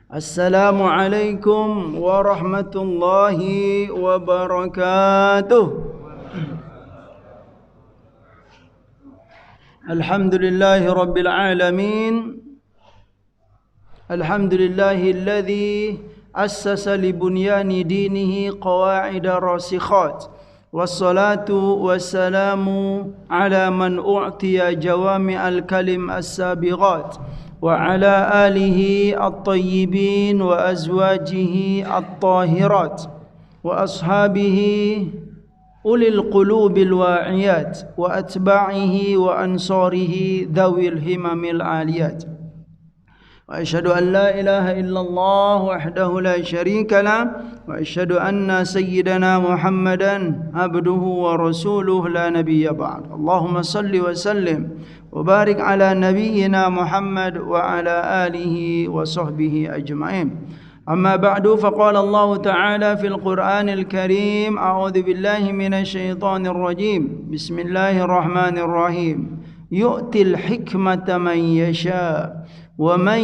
Assalamualaikum warahmatullahi wabarakatuh. Alhamdulillahi rabbil alamin. Alhamdulillahilladzi assasa li bunyani dinihi qawa'ida rasikhat. Wassalatu wassalamu ala man u'tiya jawami'al kalim as-sabighat. وعلى آله الطيبين وأزواجه الطاهرات وأصحابه أولي القلوب الواعيات وأتباعه وأنصاره ذوي الهمم العاليات وأشهد أن لا إله إلا الله وحده لا شريك له وأشهد أن سيدنا محمدا عبده ورسوله لا نبي بعد اللهم صل وسلم وبارك على نبينا محمد وعلى آله وصحبه أجمعين أما بعد فقال الله تعالى في القرآن الكريم أعوذ بالله من الشيطان الرجيم بسم الله الرحمن الرحيم يؤتي الحكمة من يشاء ومن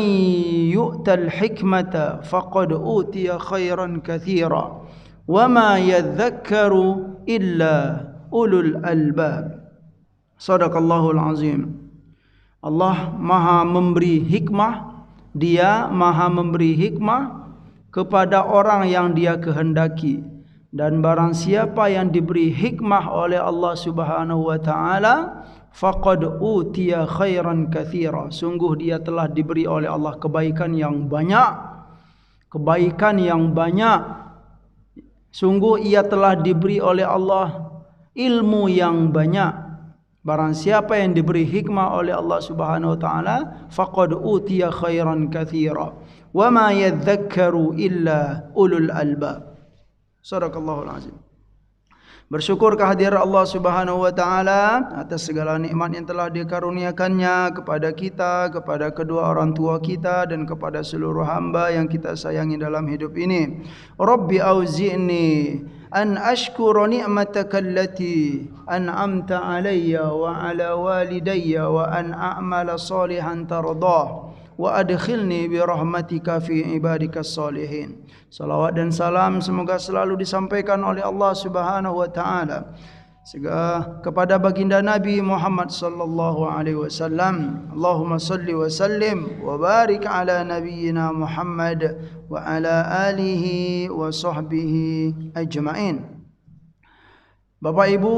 يؤت الحكمة فقد أوتي خيرا كثيرا وما يذكر إلا أولو الألباب. Sadaqallahul azim. Allah maha memberi hikmah. Dia maha memberi hikmah kepada orang yang dia kehendaki. Dan barang siapa yang diberi hikmah oleh Allah subhanahu wa ta'ala, faqad utiya khairan katsira. Sungguh dia telah diberi oleh Allah kebaikan yang banyak. Kebaikan yang banyak. Sungguh ia telah diberi oleh Allah ilmu yang banyak. Barang siapa yang diberi hikmah oleh Allah Subhanahu wa taala, faqad utiya khairan katsira. Wa ma yadhakkaru illa ulul albab. Shadaqallahul azim. Bersyukur kehadiran Allah Subhanahu wa taala atas segala nikmat yang telah dikaruniakannya kepada kita, kepada kedua orang tua kita dan kepada seluruh hamba yang kita sayangi dalam hidup ini. Rabbi auzi'ni an ashkura ni'mataka allati an'amta alayya wa ala walidayya wa an a'mala salihan tardah wa adkhilni bi rahmatika fi ibadikas salihin. Salawat dan salam semoga selalu disampaikan oleh Allah Subhanahu wa taala kepada baginda Nabi Muhammad sallallahu alaihi wasallam. Allahumma salli wa sallim wa barik ala nabiyyina Muhammad wa ala alihi wa sahbihi ajma'in. Bapak Ibu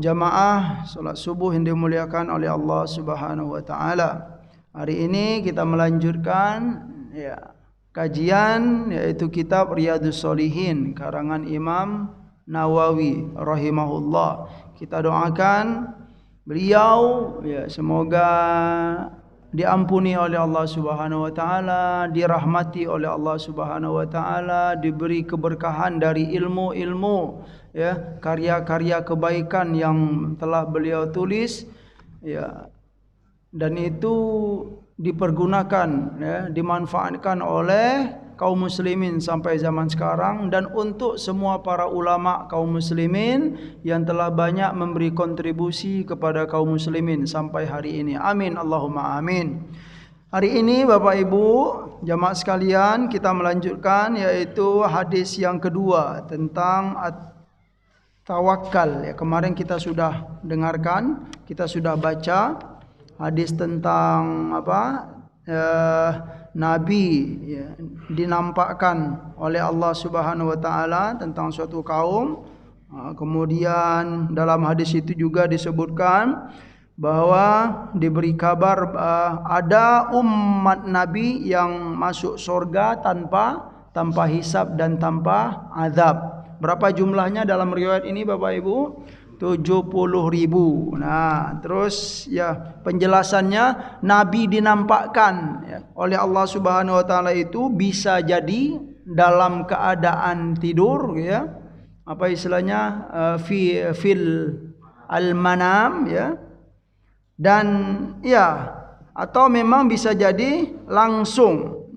jamaah salat subuh yang dimuliakan oleh Allah Subhanahu wa taala. Hari ini kita melanjutkan kajian yaitu kitab Riyadhus Shalihin karangan Imam Nawawi rahimahullah. Kita doakan beliau semoga diampuni oleh Allah Subhanahu wa taala, dirahmati oleh Allah Subhanahu wa taala, diberi keberkahan dari ilmu-ilmu karya-karya kebaikan yang telah beliau tulis dan itu dipergunakan dimanfaatkan oleh kaum muslimin sampai zaman sekarang dan untuk semua para ulama kaum muslimin yang telah banyak memberi kontribusi kepada kaum muslimin sampai hari ini. Amin Allahumma amin. Hari ini Bapak Ibu jamaah sekalian kita melanjutkan yaitu hadis yang kedua tentang tawakal. Kemarin kita sudah dengarkan, kita sudah baca hadis tentang Nabi dinampakkan oleh Allah Subhanahu wa taala tentang suatu kaum. Kemudian dalam hadis itu juga disebutkan bahwa diberi kabar ada umat Nabi yang masuk surga tanpa hisab dan tanpa azab. Berapa jumlahnya dalam riwayat ini Bapak Ibu? 70.000. Nah, terus penjelasannya Nabi dinampakkan oleh Allah Subhanahu wa taala itu bisa jadi dalam keadaan tidur apa istilahnya fil al-manam dan atau memang bisa jadi langsung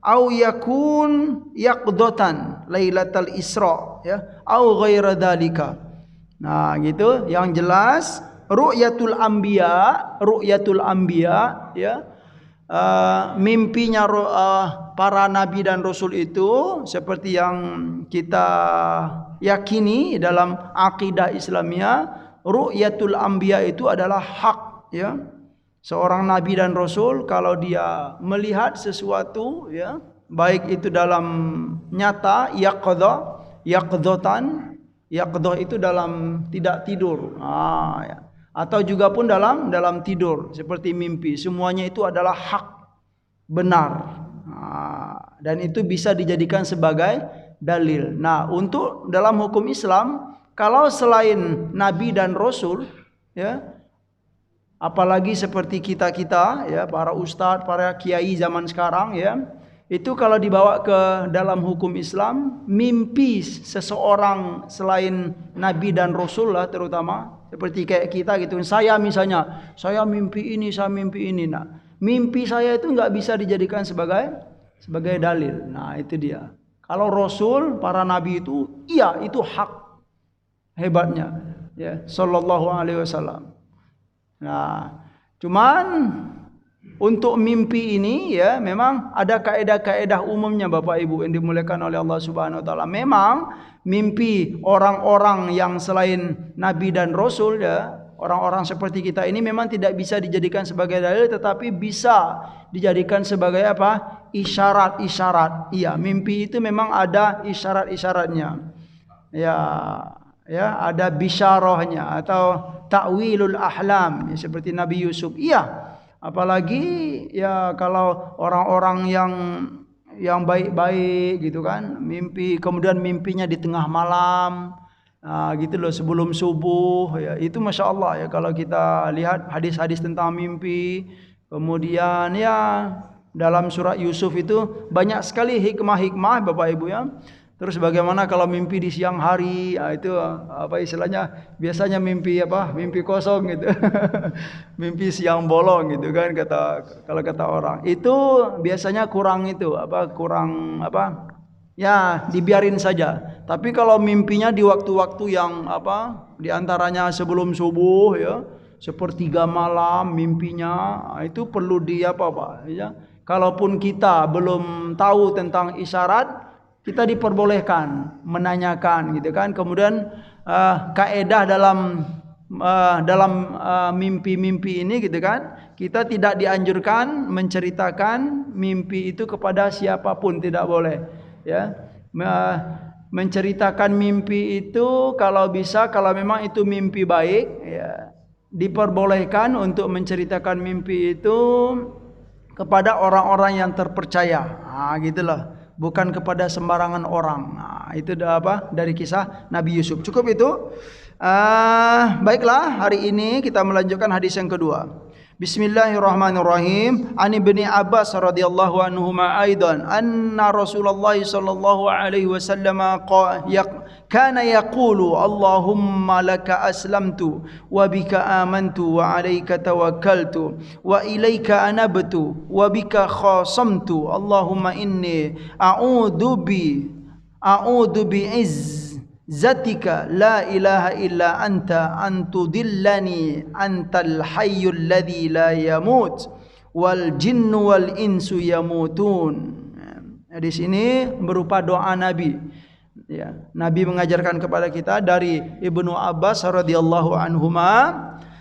au yakun yaqdatan lailatal isra au ghaira dzalika. Nah, gitu. Yang jelas ru'yatul anbiya mimpinya para nabi dan rasul itu seperti yang kita yakini dalam akidah Islamiyah, ru'yatul anbiya itu adalah hak, ya. Seorang nabi dan rasul kalau dia melihat sesuatu, ya, baik itu dalam nyata, yaqdhatan, yaqdhah itu dalam tidak tidur, ya. Atau juga pun dalam tidur seperti mimpi, semuanya itu adalah hak, benar, dan itu bisa dijadikan sebagai dalil. Nah, untuk dalam hukum Islam, kalau selain nabi dan rasul, ya, apalagi seperti kita, ya, para ustadz, para kiai zaman sekarang, ya, itu kalau dibawa ke dalam hukum Islam, mimpi seseorang selain nabi dan rasul lah, terutama seperti kayak kita gitu. Saya misalnya, saya mimpi ini, saya mimpi ini. Nah, mimpi saya itu nggak bisa dijadikan sebagai dalil. Nah, itu dia. Kalau rasul, para nabi itu, iya, itu hak, hebatnya, ya, sallallahu alaihi wasallam. Nah, cuman untuk mimpi ini, ya, memang ada kaedah-kaedah umumnya Bapak Ibu yang dimuliakan oleh Allah Subhanahu wa taala. Memang mimpi orang-orang yang selain nabi dan rasul, ya, orang-orang seperti kita ini memang tidak bisa dijadikan sebagai dalil, tetapi bisa dijadikan sebagai apa? Isyarat-isyarat. Iya, mimpi itu memang ada isyarat-isyaratnya. Ya, ada bisyarahnya atau ta'wilul ahlam, ya, seperti Nabi Yusuf. Iya. Apalagi, ya, kalau orang-orang yang baik-baik gitu kan, mimpi, kemudian mimpinya di tengah malam, gitu loh, sebelum subuh, ya, itu masya Allah, ya, kalau kita lihat hadis-hadis tentang mimpi. Kemudian, ya, dalam surat Yusuf itu banyak sekali hikmah-hikmah Bapak Ibu, ya. Terus bagaimana kalau mimpi di siang hari? Itu apa istilahnya? Biasanya mimpi apa? Mimpi kosong gitu. Mimpi siang bolong gitu kan, kalau kata orang. Itu biasanya kurang ya, dibiarin saja. Tapi kalau mimpinya di waktu-waktu yang di antaranya sebelum subuh, ya, sepertiga malam mimpinya, itu perlu ya. Kalaupun kita belum tahu tentang isyarat, kita diperbolehkan menanyakan gitu kan. Kemudian kaedah dalam mimpi-mimpi ini gitu kan, kita tidak dianjurkan menceritakan mimpi itu kepada siapapun, tidak boleh, ya. Menceritakan mimpi itu kalau bisa, kalau memang itu mimpi baik, ya, diperbolehkan untuk menceritakan mimpi itu kepada orang-orang yang terpercaya, gitulah. Bukan kepada sembarangan orang. Nah, itu dari kisah Nabi Yusuf. Cukup itu. Baiklah, hari ini kita melanjutkan hadis yang kedua. Bismillahirrahmanirrahim. An Ibni Abbas radhiyallahu anhuma aidan anna Rasulullah sallallahu alaihi wasallam kana yaqulu Allahumma laka aslamtu wa bika amantu wa alayka tawakkaltu wa ilayka anabtu wa bika khasamtu Allahumma inni a'udzu bi izzatika la ilaha illa anta antudillani antal hayyul ladzi la yamut wal jinnu wal insu yamutun. Di sini berupa doa Nabi. Ya, Nabi mengajarkan kepada kita dari Ibnu Abbas radhiyallahu anhuma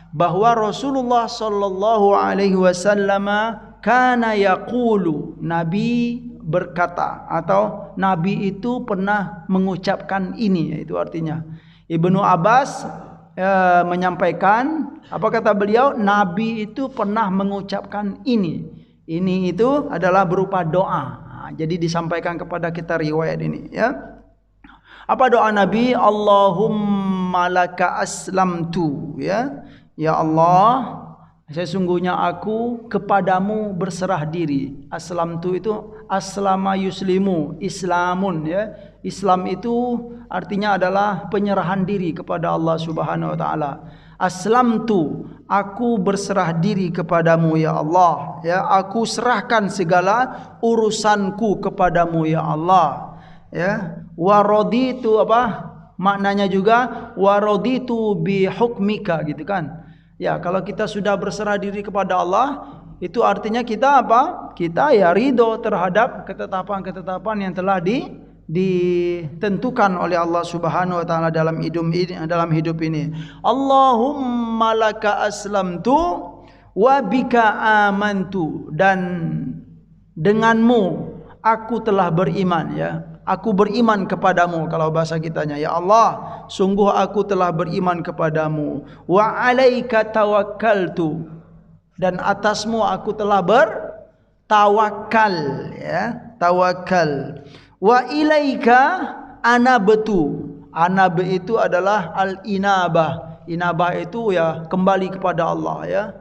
bahwa Rasulullah sallallahu alaihi wasallam kana yaqulu, Nabi berkata atau Nabi itu pernah mengucapkan ini, yaitu artinya Ibnu Abbas menyampaikan, apa kata beliau? Nabi itu pernah mengucapkan ini. Ini itu adalah berupa doa. Jadi disampaikan kepada kita riwayat ini, ya. Apa doa Nabi? Allahumma laka aslamtu, ya. Ya Allah, sesungguhnya aku kepadamu berserah diri. Aslamtu itu aslama yuslimu, islamun, ya. Islam itu artinya adalah penyerahan diri kepada Allah Subhanahu wa taala. Aslamtu, aku berserah diri kepadamu ya Allah, ya. Aku serahkan segala urusanku kepadamu ya Allah, ya. Waraditu, maknanya juga waraditu bi hukmika, gitu kan. Ya, kalau kita sudah berserah diri kepada Allah, Itu artinya kita apa? Kita ya ridho terhadap ketetapan-ketetapan yang telah ditentukan oleh Allah Subhanahu wa taala dalam hidup ini. Allahumma laka aslamtu wa bika amantu, dan denganmu aku telah beriman, ya. Aku beriman kepadamu, kalau bahasa kitanya, ya Allah, sungguh aku telah beriman kepadamu. Wa alaika tawakkaltu, dan atasmu aku telah bertawakal, ya, tawakal. Wa ilaika anabtu. Anab itu adalah al-inabah. Inabah itu ya kembali kepada Allah, ya.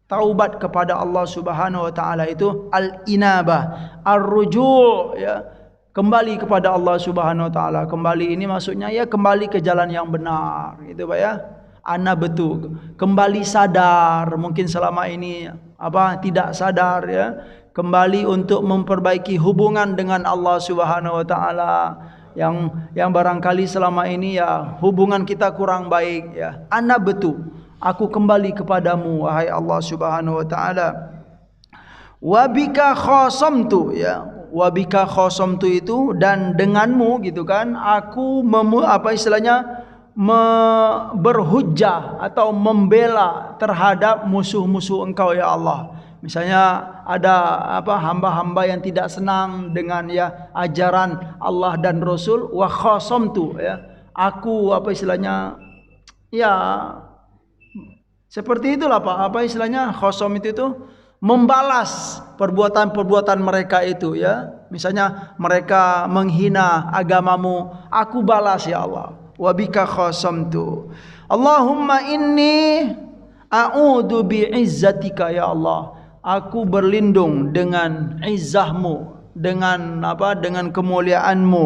Taubat kepada Allah Subhanahu wa taala itu al-inabah, ar-ruju', ya, kembali kepada Allah Subhanahu wa taala. Kembali ini maksudnya ya kembali ke jalan yang benar, gitu Pak, ya. Anabtu, kembali sadar, mungkin selama ini tidak sadar, ya. Kembali untuk memperbaiki hubungan dengan Allah Subhanahu wa taala yang barangkali selama ini ya hubungan kita kurang baik, ya. Anabtu, aku kembali kepadamu wahai Allah Subhanahu wa taala. Wa bika khasamtu, ya. Wa bika khasamtu itu dan denganmu, gitu kan, aku berhujjah atau membela terhadap musuh-musuh engkau, ya Allah. Misalnya ada hamba-hamba yang tidak senang dengan ya ajaran Allah dan Rasul, wa khasamtu, ya. Aku ya seperti itulah Pak, khosam itu membalas perbuatan-perbuatan mereka itu, ya. Misalnya mereka menghina agamamu, aku balas, ya Allah. Wa bika khasamtu. Allahumma inni a'udzu bi'izzatika, ya Allah. Aku berlindung dengan izzahmu, dengan kemuliaanmu.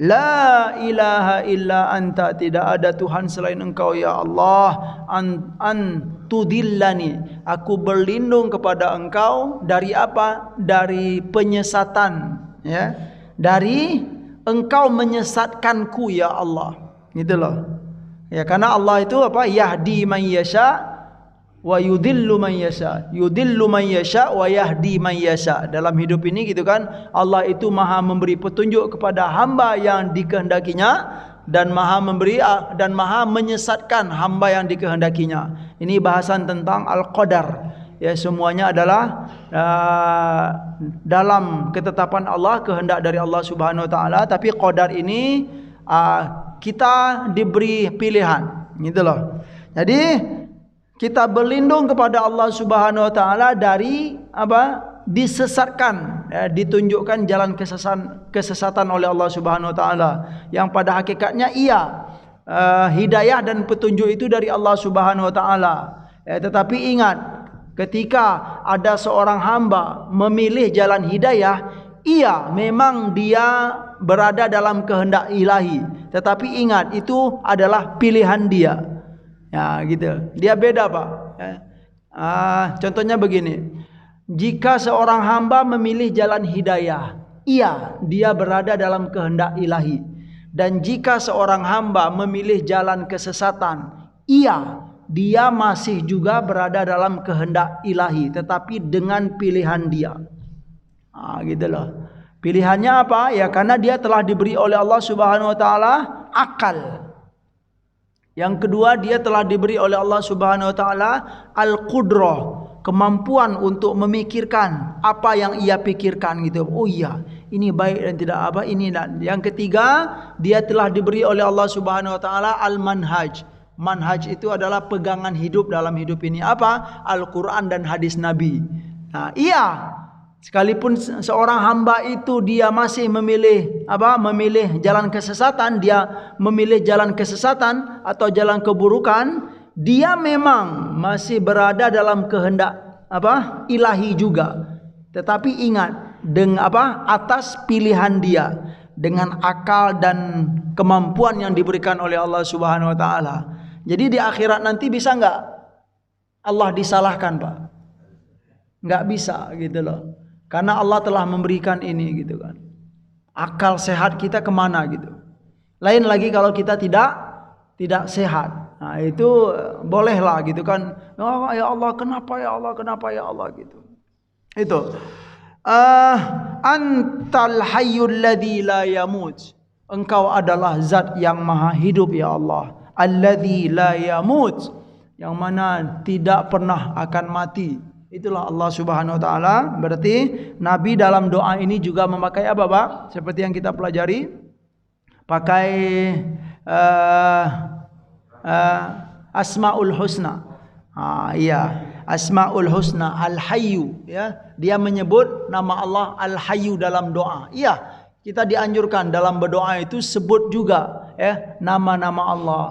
La ilaha illa anta, tidak ada Tuhan selain engkau, ya Allah. An tudillani, aku berlindung kepada engkau dari apa? Dari penyesatan, ya. Dari engkau menyesatkanku, ya Allah. Gitu loh. Ya, karena Allah itu yahdi man yasha wa yudillu man yasha. Yudillu man yasha wa yahdi man yasha. Dalam hidup ini, gitu kan, Allah itu maha memberi petunjuk kepada hamba yang dikehendakinya, dan maha menyesatkan hamba yang dikehendakinya. Ini bahasan tentang al-qadar. Ya, semuanya adalah dalam ketetapan Allah, kehendak dari Allah Subhanahu wa taala, tapi qadar ini kita diberi pilihan, gitu loh. Jadi kita berlindung kepada Allah Subhanahu wa taala dari disesatkan, ya, ditunjukkan jalan kesesatan oleh Allah Subhanahu wa taala, yang pada hakikatnya hidayah dan petunjuk itu dari Allah Subhanahu wa taala. Tetapi ingat, ketika ada seorang hamba memilih jalan hidayah, memang dia berada dalam kehendak ilahi, tetapi ingat itu adalah pilihan dia. Ya, gitu. Dia beda, Pak. Contohnya begini. Jika seorang hamba memilih jalan hidayah, dia berada dalam kehendak ilahi. Dan jika seorang hamba memilih jalan kesesatan, dia masih juga berada dalam kehendak ilahi, tetapi dengan pilihan dia. Gitu loh. Pilihannya apa? Ya karena dia telah diberi oleh Allah Subhanahu wa taala akal. Yang kedua, dia telah diberi oleh Allah Subhanahu wa taala al-qudrah, kemampuan untuk memikirkan apa yang ia pikirkan, gitu. Oh iya, ini baik dan tidak ini. Dan yang ketiga, dia telah diberi oleh Allah Subhanahu wa taala al-manhaj. Manhaj itu adalah pegangan hidup dalam hidup ini. Al-Quran dan hadis Nabi. Nah, sekalipun seorang hamba itu dia masih memilih jalan kesesatan, dia memilih jalan kesesatan atau jalan keburukan, dia memang masih berada dalam kehendak ilahi juga. Tetapi ingat, atas pilihan dia, dengan akal dan kemampuan yang diberikan oleh Allah Subhanahu wa taala. Jadi di akhirat nanti bisa enggak Allah disalahkan, Pak? Enggak bisa, gitu loh. Karena Allah telah memberikan ini, gitu kan. Akal sehat kita kemana, gitu. Lain lagi kalau kita tidak sehat. Nah, itu bolehlah gitu kan. Oh, ya Allah, kenapa ya Allah, kenapa ya Allah gitu. Itu. Antal hayyul ladzi la yamut. Engkau adalah zat yang maha hidup ya Allah. Alladzi la yamut. Yang mana tidak pernah akan mati. Itulah Allah Subhanahu wa taala. Berarti Nabi dalam doa ini juga memakai apa, Pak? Seperti yang kita pelajari, pakai Asmaul Husna. Iya, Asmaul Husna, Al-Hayyu, ya. Dia menyebut nama Allah Al-Hayyu dalam doa. Iya, kita dianjurkan dalam berdoa itu sebut juga ya nama-nama Allah.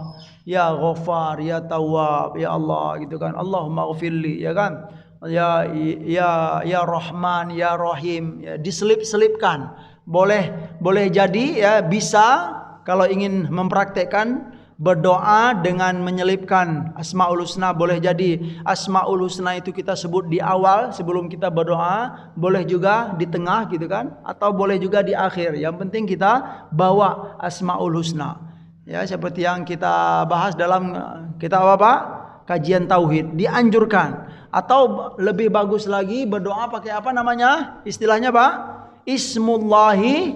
Ya Ghaffar, ya Tawwab, ya Allah gitu kan. Allahumma ghfirli, ya kan? Ya Rahman, ya Rahim, ya, diselip-selipkan. Boleh jadi ya, bisa kalau ingin mempraktekkan berdoa dengan menyelipkan Asmaul Husna. Boleh jadi Asmaul Husna itu kita sebut di awal sebelum kita berdoa, boleh juga di tengah gitu kan, atau boleh juga di akhir. Yang penting kita bawa Asmaul Husna. Ya, seperti yang kita bahas dalam kitab apa? Kajian tauhid, dianjurkan. Atau lebih bagus lagi berdoa pakai apa namanya? Istilahnya Pak? Ismullahi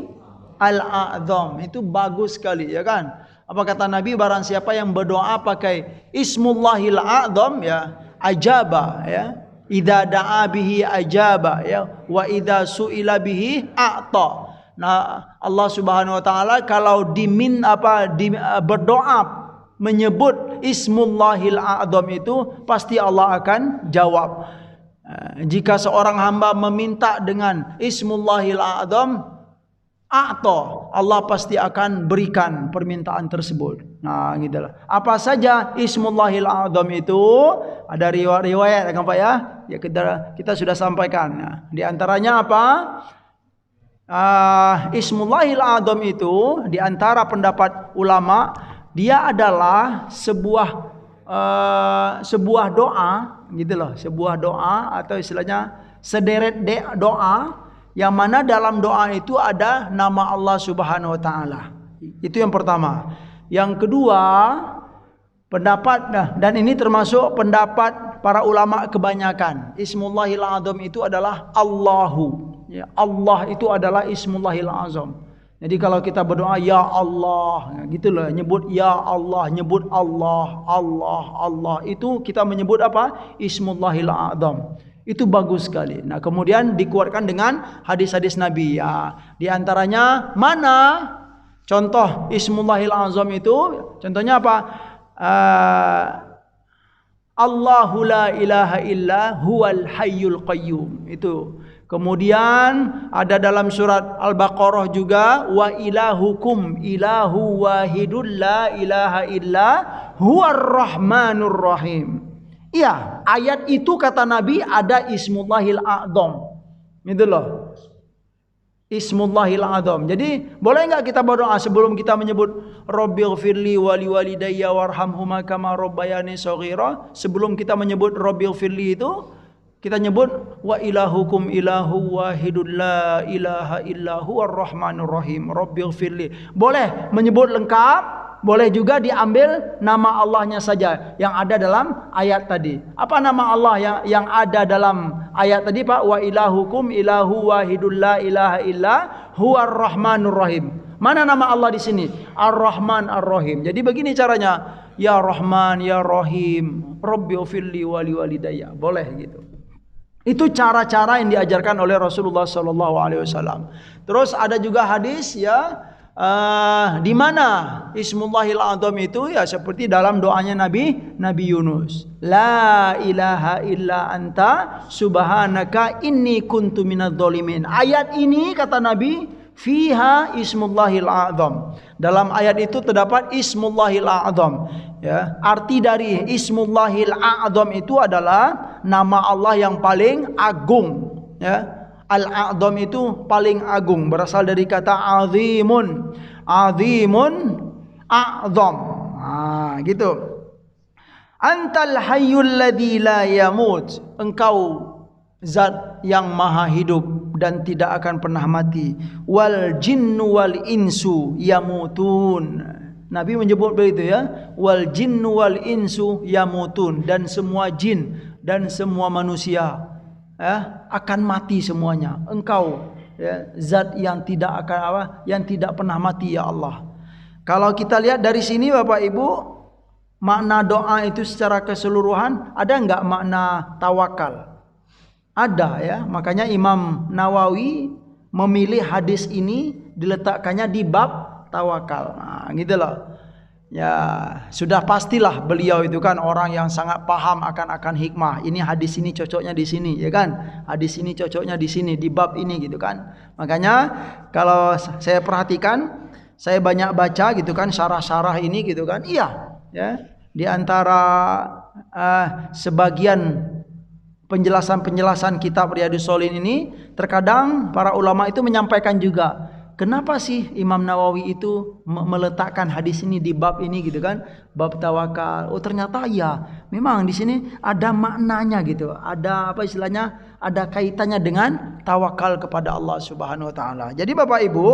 Al-A'zam. Itu bagus sekali ya kan? Apa kata Nabi, barang siapa yang berdoa pakai Ismullahil A'zam ya, ajaba ya. Idza da'a bihi ajaba ya, wa idza su'ila bihi a'ta. Nah, Allah Subhanahu wa taala kalau berdoa menyebut Ismullahil A'zam itu pasti Allah akan jawab. Jika seorang hamba meminta dengan Ismullahil A'zam, a'ta, Allah pasti akan berikan permintaan tersebut. Nah, gitulah. Apa saja Ismullahil A'zam itu? Ada riwayat kan Pak ya? Ya kita sudah sampaikan. Nah, di antaranya apa? Ismullahil A'zam itu di antara pendapat ulama, dia adalah sebuah doa gitu loh, sebuah doa atau istilahnya sederet doa yang mana dalam doa itu ada nama Allah Subhanahu wa taala. Itu yang pertama. Yang kedua, pendapat dan ini termasuk pendapat para ulama kebanyakan. Ismullahil A'zam itu adalah Allahu. Ya, Allah itu adalah Ismullahil A'zam. Jadi kalau kita berdoa ya Allah, gitu loh, nyebut ya Allah, nyebut Allah, Allah, itu kita menyebut apa? Ismullahil A'zam. Itu bagus sekali. Nah, kemudian dikuatkan dengan hadis-hadis Nabi ya. Di antaranya mana contoh Ismullahil A'zam itu? Contohnya apa? Allahu la ilaha illa huwal hayyul qayyum. Itu. Kemudian ada dalam surat Al-Baqarah juga, wa ilahukum ilahu wahidul la ilaha illa huwar rahmanur rahim. Iya, ayat itu kata Nabi ada Ismullahil A'zam. Gitu loh. Ismullahil A'zam. Jadi boleh enggak kita berdoa sebelum kita menyebut Rabbighfirli wali walidayya warhamhuma kama rabbayani shaghira? Sebelum kita menyebut Rabbighfirli itu kita nyebut wa ilahukum ilahu wahidul la ilaha illa huwar rahmanur rahim. Rabbighfirli. Boleh menyebut lengkap, boleh juga diambil nama Allahnya saja yang ada dalam ayat tadi. Apa nama Allah yang ada dalam ayat tadi Pak? Wa ilahukum ilahu wahidul la ilaha illa huwar rahmanur rahim. Mana nama Allah di sini? Ar-Rahman Ar-Rahim. Jadi begini caranya. Ya Rahman, Ya Rahim, Rabbighfirli wali walidayya. Boleh gitu. Itu cara-cara yang diajarkan oleh Rasulullah SAW. Terus ada juga hadis ya, di mana Ismullahil A'zam itu ya seperti dalam doanya Nabi Yunus. La ilaha illa anta subhanaka inni kuntu minadz dzalimin. Ayat ini kata Nabi fiha Ismullahil A'zam. Dalam ayat itu terdapat Ismullahil A'zam. Ya, arti dari Ismullahil A'zam itu adalah nama Allah yang paling agung. Ya, Al-A'zam itu paling agung, berasal dari kata azimun. Azimun a'zam. Gitu. Antal hayyul ladzi la yamut. Engkau zat yang maha hidup dan tidak akan pernah mati. Wal jinnu wal insu yamutun. Nabi menyebut begitu ya, wal jinnu wal insu yamutun, dan semua jin dan semua manusia akan mati semuanya. Engkau ya, zat yang tidak akan yang tidak pernah mati ya Allah. Kalau kita lihat dari sini Bapak Ibu, makna doa itu secara keseluruhan, ada enggak makna tawakal? Ada ya. Makanya Imam Nawawi memilih hadis ini diletakkannya di bab tawakal. Nah, gitu loh. Ya, sudah pastilah beliau itu kan orang yang sangat paham akan hikmah. Ini hadis ini cocoknya di sini, ya kan? Hadis ini cocoknya di sini, di bab ini gitu kan. Makanya kalau saya perhatikan, saya banyak baca gitu kan syarah-syarah ini gitu kan. Iya, ya. Di antara sebagian penjelasan-penjelasan kitab Riyadhus Shalihin ini, terkadang para ulama itu menyampaikan juga, kenapa sih Imam Nawawi itu meletakkan hadis ini di bab ini gitu kan, bab tawakal. Oh ternyata ya, memang di sini ada maknanya gitu, ada apa istilahnya, ada kaitannya dengan tawakal kepada Allah Subhanahu wa taala. Jadi Bapak Ibu,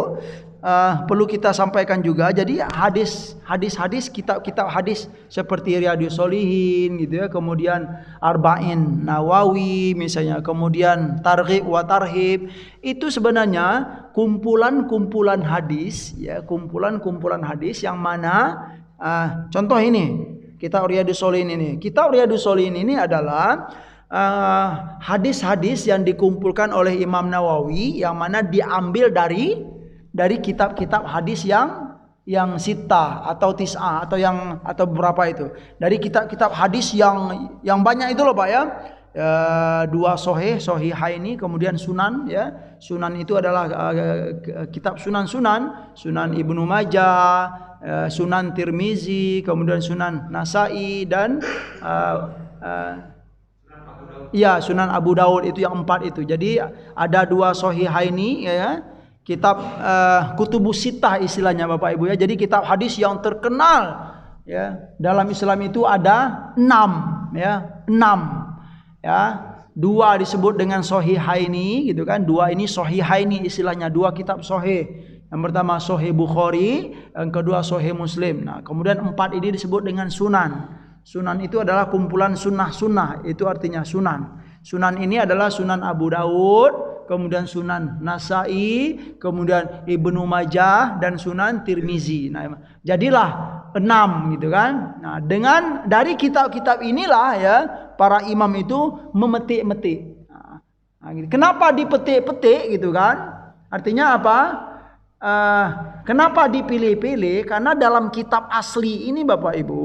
perlu kita sampaikan juga, jadi hadis-hadis kitab-kitab hadis seperti Riyadhus Shalihin gitu ya, kemudian Arba'in Nawawi misalnya, kemudian Targhib wa Tarhib, itu sebenarnya kumpulan-kumpulan hadis ya, kumpulan-kumpulan hadis yang mana contoh ini kitab Riyadhus Shalihin ini. Kitab Riyadhus Shalihin ini adalah hadis-hadis yang dikumpulkan oleh Imam Nawawi yang mana diambil dari kitab-kitab hadis yang sita atau tis'ah atau berapa itu, dari kitab-kitab hadis yang banyak itu loh Pak ya. Dua Sahihaini, kemudian Sunan ya. Sunan itu adalah kitab Sunan Ibnu Majah, Sunan Tirmizi, kemudian Sunan Nasai dan ya Sunan Abu Daud, itu yang 4 itu. Jadi ada dua Sahihaini ya. Kitab kutubus sittah istilahnya Bapak Ibu ya. Jadi kitab hadis yang terkenal ya. Dalam Islam itu ada 6 ya, 6 ya. 2 disebut dengan Sahihaini gitu kan. 2 ini Sahihaini istilahnya, 2 kitab sahih. Yang pertama Sahih Bukhari, yang kedua Sahih Muslim. Nah, kemudian 4 ini disebut dengan Sunan. Sunan itu adalah kumpulan sunnah-sunnah, itu artinya sunan. Sunan ini adalah Sunan Abu Daud, kemudian Sunan Nasai, kemudian Ibnu Majah dan Sunan Tirmizi. Nah, jadilah 6 gitu kan. Nah, dari kitab-kitab inilah ya para imam itu memetik-metik. Nah, gitu. Kenapa dipetik-petik gitu kan? Artinya apa? Kenapa dipilih-pilih? Karena dalam kitab asli ini Bapak Ibu,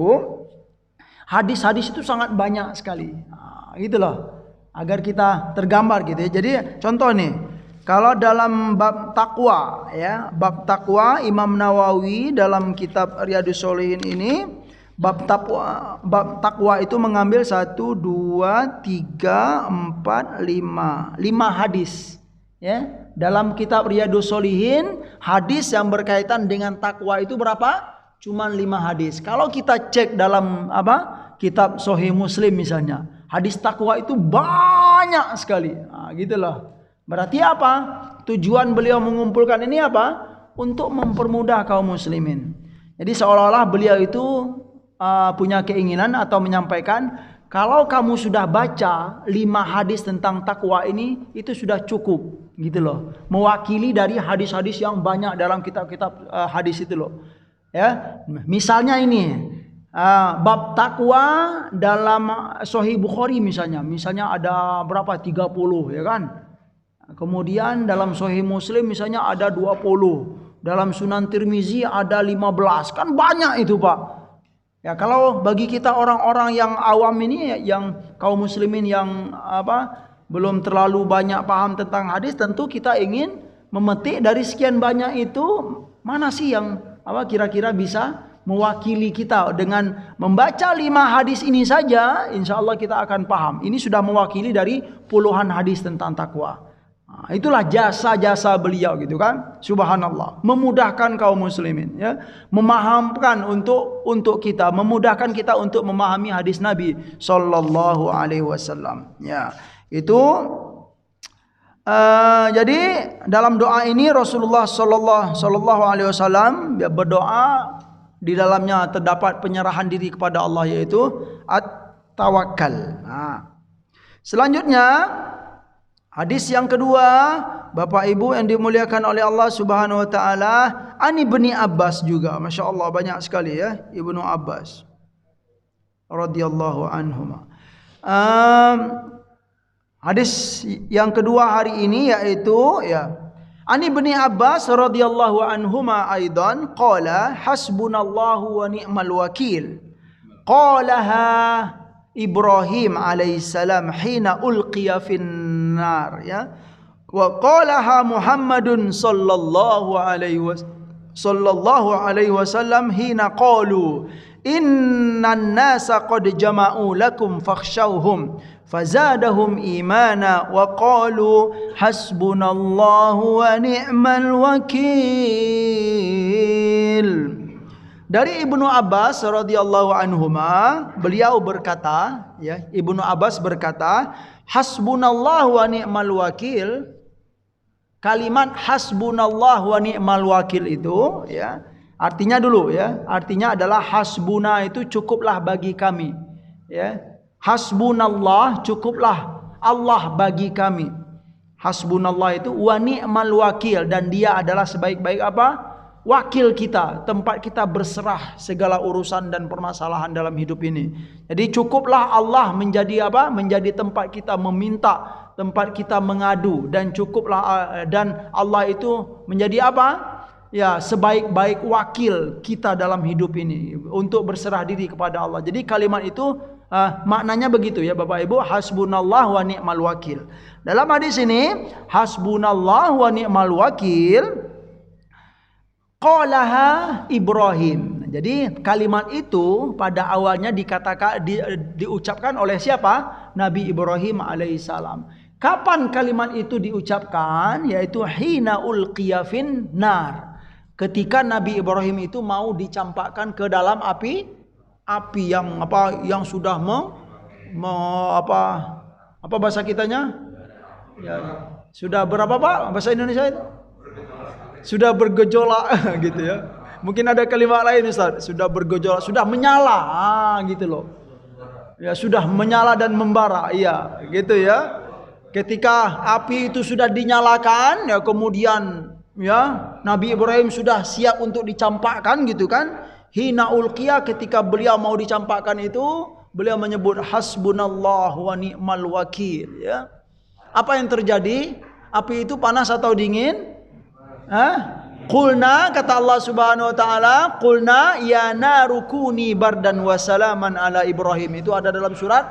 hadis-hadis itu sangat banyak sekali. Nah, gitu loh. Agar kita tergambar gitu ya. Jadi contoh nih, kalau dalam bab takwa ya, bab takwa Imam Nawawi dalam kitab Riyadhus Shalihin ini, bab takwa itu mengambil 1, 2, 3, 4, 5 hadis ya. Dalam kitab Riyadhus Shalihin, hadis yang berkaitan dengan takwa itu berapa? Cuman 5 hadis. Kalau kita cek dalam kitab Sahih Muslim misalnya, hadis takwa itu banyak sekali. Nah, gitu loh. Berarti apa? Tujuan beliau mengumpulkan ini apa? Untuk mempermudah kaum muslimin. Jadi seolah-olah beliau itu punya keinginan atau menyampaikan, kalau kamu sudah baca 5 hadis tentang takwa ini, itu sudah cukup. Gitu loh. Mewakili dari hadis-hadis yang banyak dalam kitab-kitab hadis itu loh. Ya, misalnya ini bab takwa dalam Sahih Bukhari misalnya ada berapa? 30 ya kan. Kemudian dalam Sahih Muslim misalnya ada 20, dalam Sunan Tirmizi ada 15, kan banyak itu Pak. Ya kalau bagi kita orang-orang yang awam ini, yang kaum muslimin yang belum terlalu banyak paham tentang hadis, tentu kita ingin memetik dari sekian banyak itu, mana sih yang kira-kira bisa mewakili kita. Dengan membaca 5 hadis ini saja, insya Allah kita akan paham. Ini sudah mewakili dari puluhan hadis tentang takwa. Nah, itulah jasa-jasa beliau gitu kan. Subhanallah, memudahkan kaum muslimin ya, memahamkan untuk kita, memudahkan kita untuk memahami hadis Nabi sallallahu alaihi wasallam ya. Itu jadi dalam doa ini Rasulullah sallallahu alaihi wasallam berdoa di dalamnya terdapat penyerahan diri kepada Allah, yaitu at-tawakkal. Selanjutnya hadis yang kedua, Bapak Ibu yang dimuliakan oleh Allah Subhanahu wa taala, Ani bin Abbas juga. Masya Allah, banyak sekali ya, Ibnu Abbas radhiyallahu anhuma. Hadis yang kedua hari ini yaitu Ani bin Abbas radhiyallahu anhuma aidan qala hasbunallahu wa ni'mal wakil. Qalaha Ibrahim alaihissalam hina ulqiya finnar, ya. Wa qalaha Muhammadun sallallahu alaihi wasallam hina qalu innan nasa qad jama'u lakum fakhshawhum fazadahum imana wa qalu hasbunallahu wa ni'mal wakil. Dari Ibnu Abbas radhiyallahu anhuma, beliau berkata, ya, Ibnu Abbas berkata, hasbunallahu wa ni'mal wakil. Kalimat hasbunallahu wa ni'mal wakil itu, ya, artinya dulu, ya, artinya adalah hasbuna itu cukuplah bagi kami, ya. Hasbunallah, cukuplah Allah bagi kami. Hasbunallah itu wa ni'mal wakil, dan dia adalah sebaik-baik apa? Wakil kita, tempat kita berserah segala urusan dan permasalahan dalam hidup ini. Jadi cukuplah Allah menjadi apa? Menjadi tempat kita meminta, tempat kita mengadu, dan cukuplah dan Allah itu menjadi apa? Ya, sebaik-baik wakil kita dalam hidup ini untuk berserah diri kepada Allah. Jadi kalimat itu maknanya begitu ya Bapak Ibu, hasbunallah wa ni'mal wakil. Dalam hadis ini hasbunallah wa ni'mal wakil qalaha Ibrahim. Jadi kalimat itu pada awalnya diucapkan oleh siapa? Nabi Ibrahim alaihissalam. Kapan kalimat itu diucapkan? Yaitu hina ulqiya fin nar. Ketika Nabi Ibrahim itu mau dicampakkan ke dalam api yang apa? Yang sudah apa bahasa kitanya? Ya, sudah berapa Pak? Bahasa Indonesia itu? Sudah bergejolak gitu ya. Mungkin ada kalimat lain Ustaz, sudah bergejolak, sudah menyala gitu loh. Ya, sudah menyala dan membara, iya, gitu ya. Ketika api itu sudah dinyalakan, ya kemudian ya Nabi Ibrahim sudah siap untuk dicampakkan gitu kan. Hina ulqiya, ketika beliau mau dicampakkan itu, beliau menyebut hasbunallahu wa ni'mal wakil, ya. Apa yang terjadi? Api itu panas atau dingin? Qulna, kata Allah Subhanahu wa taala, qulna ya narukuni bardan wa salaman ala Ibrahim. Itu ada dalam surat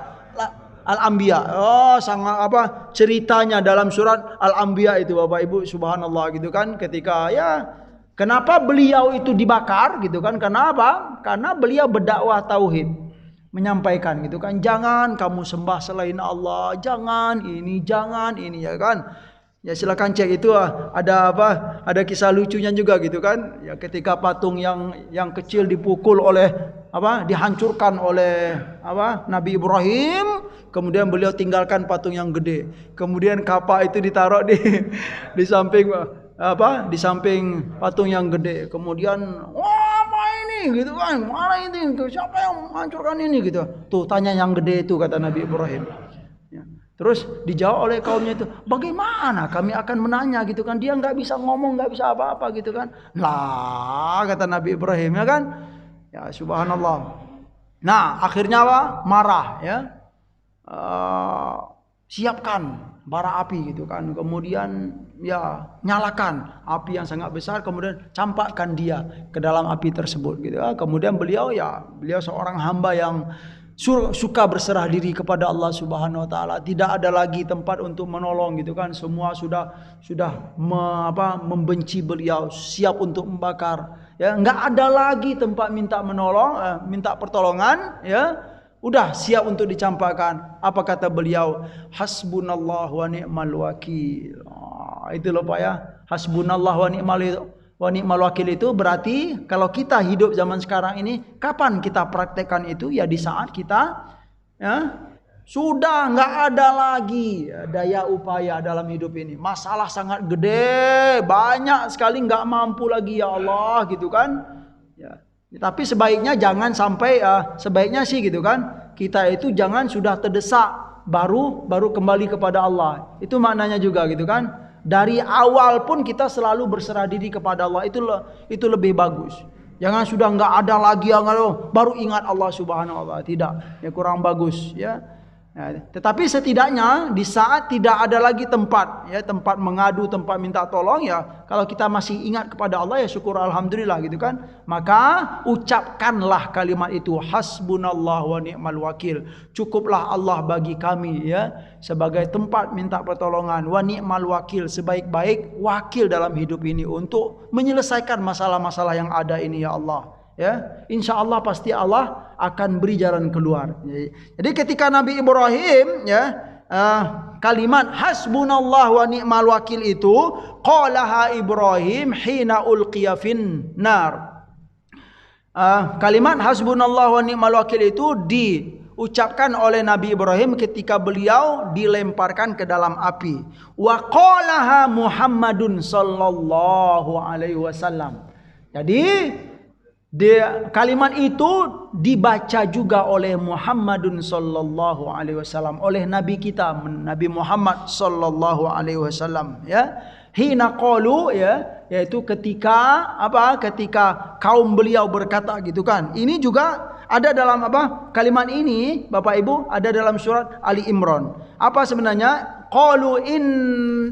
Al-Anbiya. Oh, sangat apa ceritanya dalam surat Al-Anbiya itu Bapak Ibu, subhanallah gitu kan. Ketika ya kenapa beliau itu dibakar gitu kan? Kenapa? Karena beliau berdakwah tauhid, menyampaikan gitu kan, jangan kamu sembah selain Allah, jangan ini ya kan. Ya silakan cek itu, ada apa? Ada kisah lucunya juga gitu kan. Ya ketika patung yang kecil dipukul oleh apa? Dihancurkan oleh apa? Nabi Ibrahim, kemudian beliau tinggalkan patung yang gede. Kemudian kapak itu ditaruh di samping apa? Di samping patung yang gede. Kemudian, wah, apa ini gitu kan? Mana ini? Siapa yang menghancurkan ini gitu? Tuh tanya yang gede itu, kata Nabi Ibrahim. Terus dijawab oleh kaumnya itu, bagaimana kami akan menanya gitu kan, dia nggak bisa ngomong, nggak bisa apa-apa gitu kan. Lah, kata Nabi Ibrahim, ya kan, ya subhanallah. Nah akhirnya apa? Marah, ya, siapkan bara api gitu kan, kemudian ya nyalakan api yang sangat besar, kemudian campakkan dia ke dalam api tersebut gitu. Kemudian beliau seorang hamba yang suka berserah diri kepada Allah Subhanahu wa taala. Tidak ada lagi tempat untuk menolong gitu kan. Semua sudah membenci beliau, siap untuk membakar. Ya, enggak ada lagi tempat minta pertolongan, ya. Udah siap untuk dicampakkan. Apa kata beliau? Hasbunallah wa ni'mal wakil. Itu loh Pak ya. Hasbunallah wa ni'mal wakil itu berarti kalau kita hidup zaman sekarang ini, kapan kita praktekkan itu? Ya di saat kita ya sudah nggak ada lagi daya upaya dalam hidup ini. Masalah sangat gede, banyak sekali nggak mampu lagi ya Allah gitu kan. Ya. Tapi sebaiknya jangan sampai sebaiknya sih gitu kan. Kita itu jangan sudah terdesak baru kembali kepada Allah. Itu maknanya juga gitu kan. Dari awal pun kita selalu berserah diri kepada Allah. Itu lebih bagus. Jangan sudah nggak ada lagi yang baru ingat Allah Subhanahu wa taala. Tidak, ya kurang bagus ya. Tetapi setidaknya di saat tidak ada lagi tempat mengadu, tempat minta tolong, ya kalau kita masih ingat kepada Allah, ya syukur alhamdulillah gitu kan. Maka ucapkanlah kalimat itu, hasbunallah wa ni'mal wakil. Cukuplah Allah bagi kami ya sebagai tempat minta pertolongan, wa ni'mal wakil, sebaik-baik wakil dalam hidup ini untuk menyelesaikan masalah-masalah yang ada ini ya Allah. Ya, insya Allah pasti Allah akan beri jalan keluar. Jadi ketika Nabi Ibrahim kalimat hasbunallah wa ni'mal wakil itu qalaha Ibrahim hina ulqiya fin nar. Kalimat hasbunallah wa ni'mal wakil itu diucapkan oleh Nabi Ibrahim ketika beliau dilemparkan ke dalam api. Wa qalaha Muhammadun sallallahu alaihi wasallam. Jadi kalimat itu dibaca juga oleh Muhammadun sallallahu alaihi wasallam, oleh Nabi kita Nabi Muhammad sallallahu alaihi wasallam ya. Hina qalu ya, yaitu ketika ketika kaum beliau berkata gitu kan. Ini juga ada dalam kalimat ini Bapak Ibu ada dalam surat Ali Imran. Apa sebenarnya? Qalu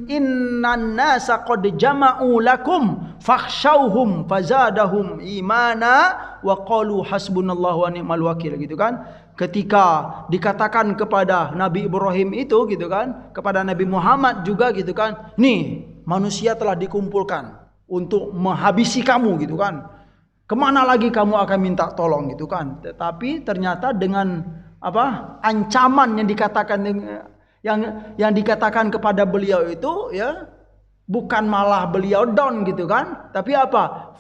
innan nasa qad jama'u lakum fakhshawhum fazadahum imana wa qalu hasbunallahu wa ni'mal wakil gitu kan. Ketika dikatakan kepada Nabi Ibrahim itu gitu kan, kepada Nabi Muhammad juga gitu kan, nih manusia telah dikumpulkan untuk menghabisi kamu gitu kan. Kemana lagi kamu akan minta tolong gitu kan. Tetapi ternyata dengan ancaman yang dikatakan yang dikatakan kepada beliau itu ya bukan malah beliau down gitu kan, tapi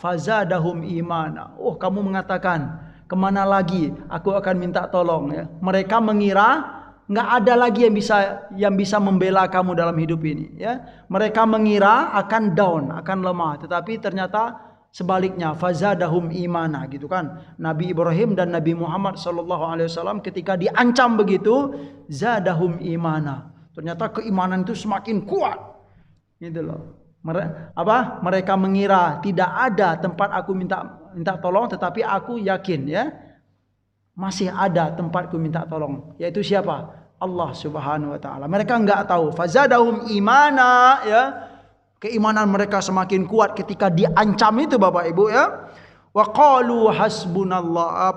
fazadahum imana. Oh, kamu mengatakan kemana lagi aku akan minta tolong ya. Mereka mengira nggak ada lagi yang bisa membela kamu dalam hidup ini ya. Mereka mengira akan down, akan lemah, tetapi ternyata sebaliknya, fazadahum imana gitu kan. Nabi Ibrahim dan Nabi Muhammad SAW ketika diancam begitu, zadahum imana. Ternyata keimanan itu semakin kuat. Gitu loh. Mereka mengira tidak ada tempat aku minta tolong, tetapi aku yakin ya masih ada tempatku minta tolong. Yaitu siapa? Allah Subhanahu wa taala. Mereka enggak tahu. Fazadahum imana ya. Keimanan mereka semakin kuat ketika diancam itu Bapak Ibu ya. Wa qalu hasbunallah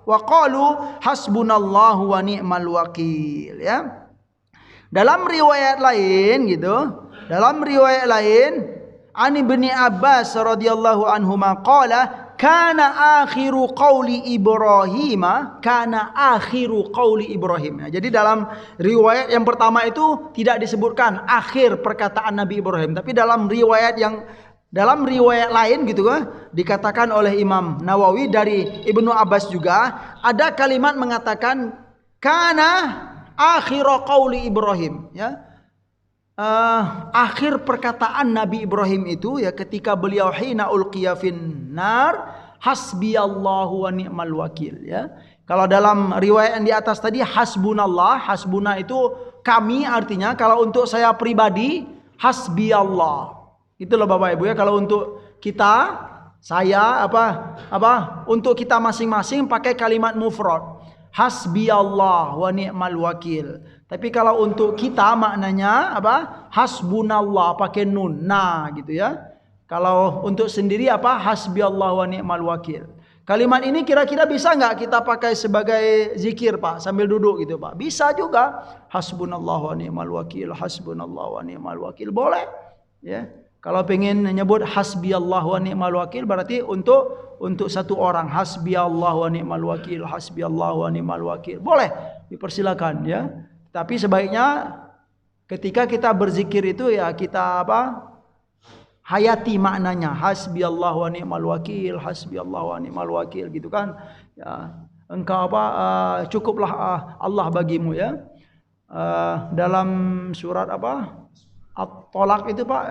wa qalu hasbunallahu wa ni'mal wakil ya. Dalam riwayat lain gitu, dalam riwayat lain Ani bin Abbas radhiyallahu anhuma qala kana akhiru qauli Ibrahim. Jadi dalam riwayat yang pertama itu tidak disebutkan akhir perkataan Nabi Ibrahim, tapi dalam riwayat lain gitu kan dikatakan oleh Imam Nawawi dari Ibnu Abbas juga ada kalimat mengatakan kana akhiru qauli Ibrahim ya. Akhir perkataan Nabi Ibrahim itu ya ketika beliau hina ulqiya fin nar hasbiyallahu wa ni'mal wakil ya. Kalau dalam riwayat yang di atas tadi hasbunallah, hasbuna itu kami artinya, kalau untuk saya pribadi hasbiyallah. Itu loh Bapak Ibu ya. Kalau untuk kita, saya untuk kita masing-masing pakai kalimat mufrad. Hasbiyallah wa ni'mal wakil. Tapi kalau untuk kita maknanya hasbunallah pakai nun, nah gitu ya. Kalau untuk sendiri hasbiyallah wa ni'mal wakil. Kalimat ini kira-kira bisa nggak kita pakai sebagai zikir Pak sambil duduk gitu Pak? Bisa juga. Hasbunallah wa ni'mal wakil, hasbunallah wa ni'mal wakil, boleh ya. Kalau pengen nyebut hasbiyallah wa ni'mal wakil berarti untuk satu orang, hasbiyallah wa ni'mal wakil, hasbiyallah wa ni'mal wakil, boleh, dipersilakan ya. Tapi sebaiknya ketika kita berzikir itu ya kita hayati maknanya, hasbiyallah wa ni'mal wakil, hasbiyallah wa ni'mal wakil gitu kan ya. Engkau cukuplah Allah bagimu ya. Dalam surat At-Tolak itu Pak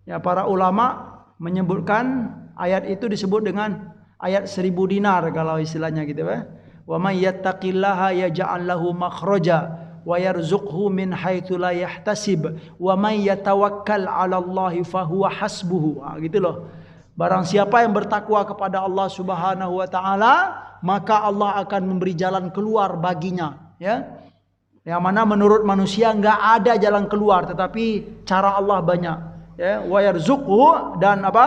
ya, para ulama menyebutkan ayat itu disebut dengan ayat 1000 dinar kalau istilahnya gitu ya. Wa may yattaqillaha yaj'al lahu makhraja wa yarzuqhu min haitsu la yahtasib wa may yatawakkal 'ala Allahi fahuwa hasbuhu. Gitu loh. Barang siapa yang bertakwa kepada Allah Subhanahu wa taala, maka Allah akan memberi jalan keluar baginya, ya. Yang mana menurut manusia enggak ada jalan keluar, tetapi cara Allah banyak, ya. Wa yarzuqhu, dan apa?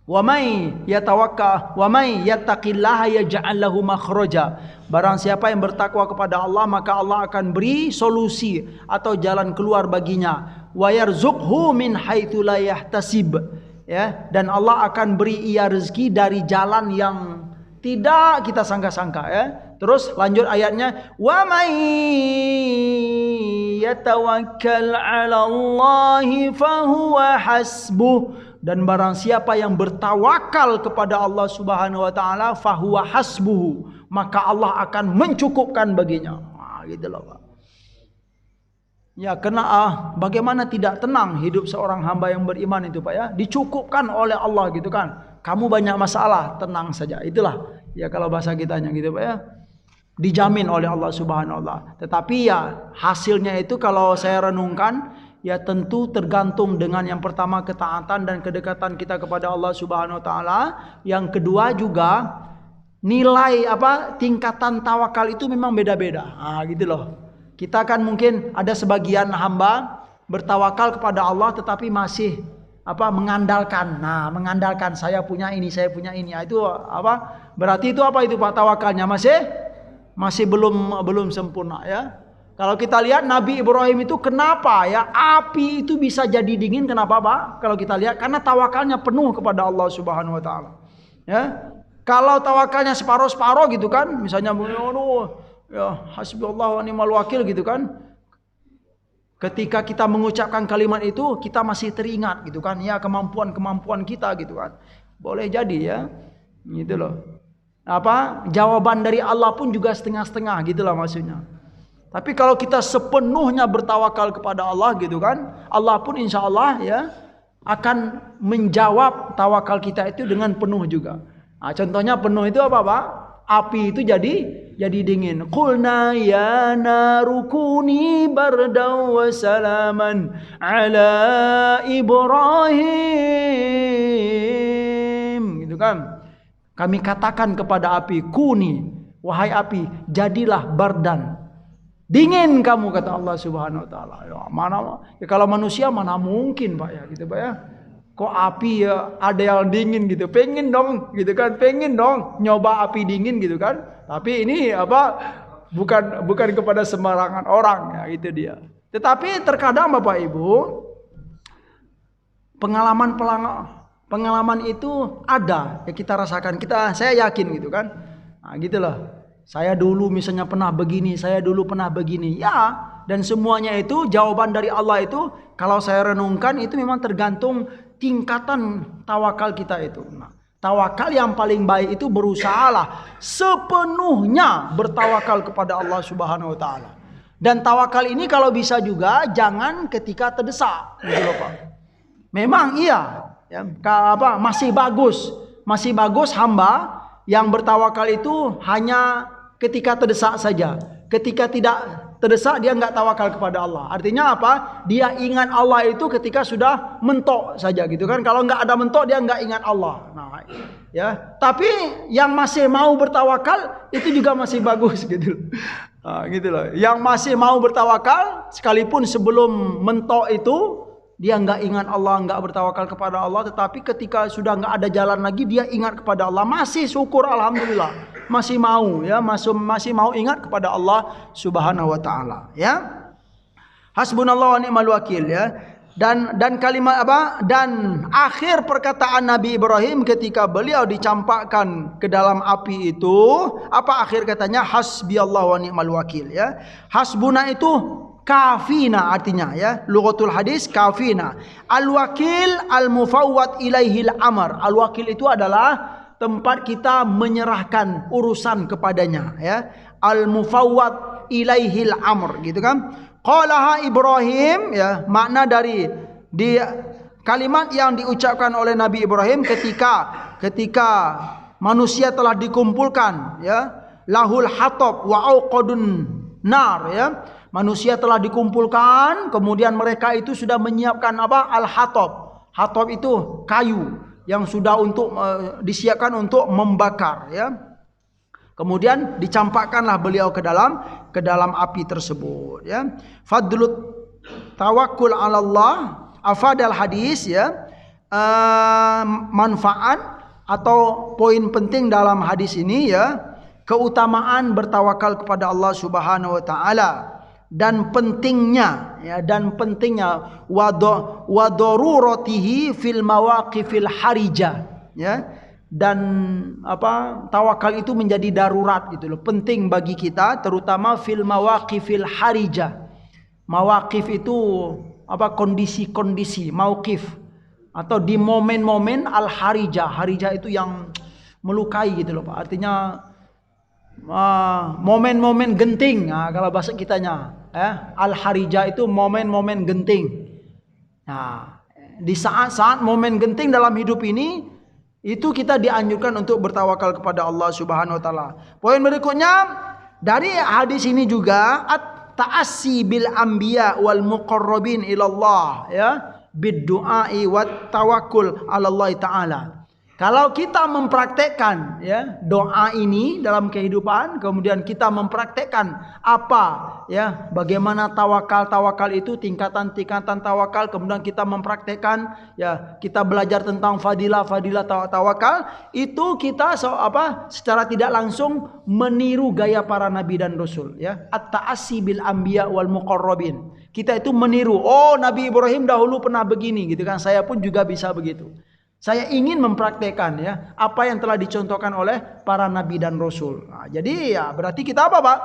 Wa may yatawakkal wa may yattaqillaha yaj'al lahu makhraja. Barang siapa yang bertakwa kepada Allah, maka Allah akan beri solusi atau jalan keluar baginya. Wa yarzuqhu min haitsu la yahtasib. Ya, dan Allah akan beri ia rezeki dari jalan yang tidak kita sangka-sangka, ya. Terus lanjut ayatnya, wa may yatawakkal 'ala Allahi fahuwa hasbuh. Dan barang siapa yang bertawakal kepada Allah Subhanahu wa taala, fahuwa hasbuhu, maka Allah akan mencukupkan baginya. Gitu loh, Pak. Ya, kena bagaimana tidak tenang hidup seorang hamba yang beriman itu, Pak, ya. Dicukupkan oleh Allah gitu kan. Kamu banyak masalah, tenang saja. Itulah ya kalau bahasa kitanya gitu, Pak, ya. Dijamin oleh Allah Subhanahu wa taala. Tetapi ya hasilnya itu kalau saya renungkan, ya tentu tergantung dengan yang pertama ketaatan dan kedekatan kita kepada Allah Subhanahu wa taala. Yang kedua juga nilai tingkatan tawakal itu memang beda-beda. Gitu loh. Kita kan mungkin ada sebagian hamba bertawakal kepada Allah tetapi masih mengandalkan. Mengandalkan saya punya ini, saya punya ini. Itu apa? Berarti itu apa itu, Pak, tawakalnya masih belum sempurna, ya. Kalau kita lihat Nabi Ibrahim itu kenapa ya api itu bisa jadi dingin, kenapa, Pak? Kalau kita lihat karena tawakalnya penuh kepada Allah Subhanahu wa taala. Ya. Kalau tawakalnya separuh-separuh gitu kan, misalnya ya hasbunallahu wa ni'mal wakil gitu kan. Ketika kita mengucapkan kalimat itu kita masih teringat gitu kan, ya kemampuan kita gitu kan. Boleh jadi ya. Gitu loh. Jawaban dari Allah pun juga setengah-setengah gitulah maksudnya. Tapi kalau kita sepenuhnya bertawakal kepada Allah gitu kan, Allah pun insya Allah ya akan menjawab tawakal kita itu dengan penuh juga. Contohnya penuh itu apa, Pak? Api itu jadi dingin. Qulna ya narukuni bardaw wa salaman ala Ibrahim. Gitu kan? Kami katakan kepada api, kuni, wahai api, jadilah bardan. Dingin kamu, kata Allah Subhanahu wa taala. Ya kalau manusia mana mungkin, Pak, ya gitu, Pak, ya. Kok api ya ada yang dingin gitu. Pengen dong gitu kan, pengen dong nyoba api dingin gitu kan. Tapi ini bukan kepada sembarangan orang, ya itu dia. Tetapi terkadang Bapak Ibu pengalaman itu ada ya kita rasakan, saya yakin gitu kan. Gitulah. Saya dulu misalnya pernah begini, saya dulu pernah begini. Ya, dan semuanya itu jawaban dari Allah itu kalau saya renungkan itu memang tergantung tingkatan tawakal kita itu. Tawakal yang paling baik itu berusahalah sepenuhnya bertawakal kepada Allah Subhanahu wa taala. Dan tawakal ini kalau bisa juga jangan ketika terdesak, gitu loh, Pak. Memang iya, ya, masih bagus hamba yang bertawakal itu hanya ketika terdesak saja. Ketika tidak terdesak dia enggak tawakal kepada Allah. Artinya apa? Dia ingat Allah itu ketika sudah mentok saja gitu kan. Kalau enggak ada mentok dia enggak ingat Allah. Ya. Tapi yang masih mau bertawakal itu juga masih bagus gitu. Gitu loh. Yang masih mau bertawakal sekalipun sebelum mentok itu dia enggak ingat Allah, enggak bertawakal kepada Allah, tetapi ketika sudah enggak ada jalan lagi dia ingat kepada Allah, masih syukur alhamdulillah, masih mau ya, masih mau ingat kepada Allah Subhanahu wa taala, ya. Hasbunallahu wa ni'mal wakil, ya. Dan kalimat dan akhir perkataan Nabi Ibrahim ketika beliau dicampakkan ke dalam api itu, apa akhir katanya? Hasbiyallahu wa ni'mal wakil, ya. Hasbuna itu kafina artinya, ya. Lughatul hadis kafina. Al-wakil al-mufawwad ilaihil amr. Al-wakil itu adalah tempat kita menyerahkan urusan kepadanya, ya. Al-mufawwad ilaihil amr, gitu kan. Qalaha Ibrahim, ya. Makna dari Kalimat yang diucapkan oleh Nabi Ibrahim ketika manusia telah dikumpulkan, ya, lahul hatab wa auqadun nar, ya. Manusia telah dikumpulkan, kemudian mereka itu sudah menyiapkan apa? Al-hatab. Hatab itu kayu yang sudah untuk disiapkan untuk membakar, ya. Kemudian dicampakkanlah beliau ke dalam api tersebut, ya. Fadlut tawakkul 'ala Allah, afadal hadis, ya. Manfaat atau poin penting dalam hadis ini, ya, keutamaan bertawakal kepada Allah Subhanahu wa taala dan pentingnya, ya, wa daruratihi fil mawaqifil harijah, ya. Dan apa, tawakal itu menjadi darurat gitu loh, penting bagi kita terutama fil mawaqifil harijah. Mawaqif itu apa, kondisi-kondisi, mauqif atau di momen-momen al-harijah. Harijah itu yang melukai gitu loh Pak. Artinya momen-momen genting. Nah, kalau bahasa kitanya, al-harijah itu momen-momen genting. Nah, di saat-saat momen genting dalam hidup ini, itu kita dianjurkan untuk bertawakal kepada Allah Subhanahu wa taala. Poin berikutnya dari hadis ini juga ta'assi bil anbiya wal muqarrabin ilallah, ya, bid du'ai wat tawakkul 'ala Allah taala. Kalau kita mempraktekkan, ya, doa ini dalam kehidupan, kemudian kita mempraktekkan apa, ya, bagaimana tawakal itu, tingkatan-tingkatan tawakal, kemudian kita mempraktekkan, ya, kita belajar tentang fadilah tawakal, itu kita secara tidak langsung meniru gaya para nabi dan rasul, ya. At-ta'assi bil anbiya wal muqarrabin. Kita itu meniru, oh Nabi Ibrahim dahulu pernah begini gitu kan, saya pun juga bisa begitu. Saya ingin mempraktekkan, ya, apa yang telah dicontohkan oleh para nabi dan rasul. Nah, jadi ya berarti kita apa Pak?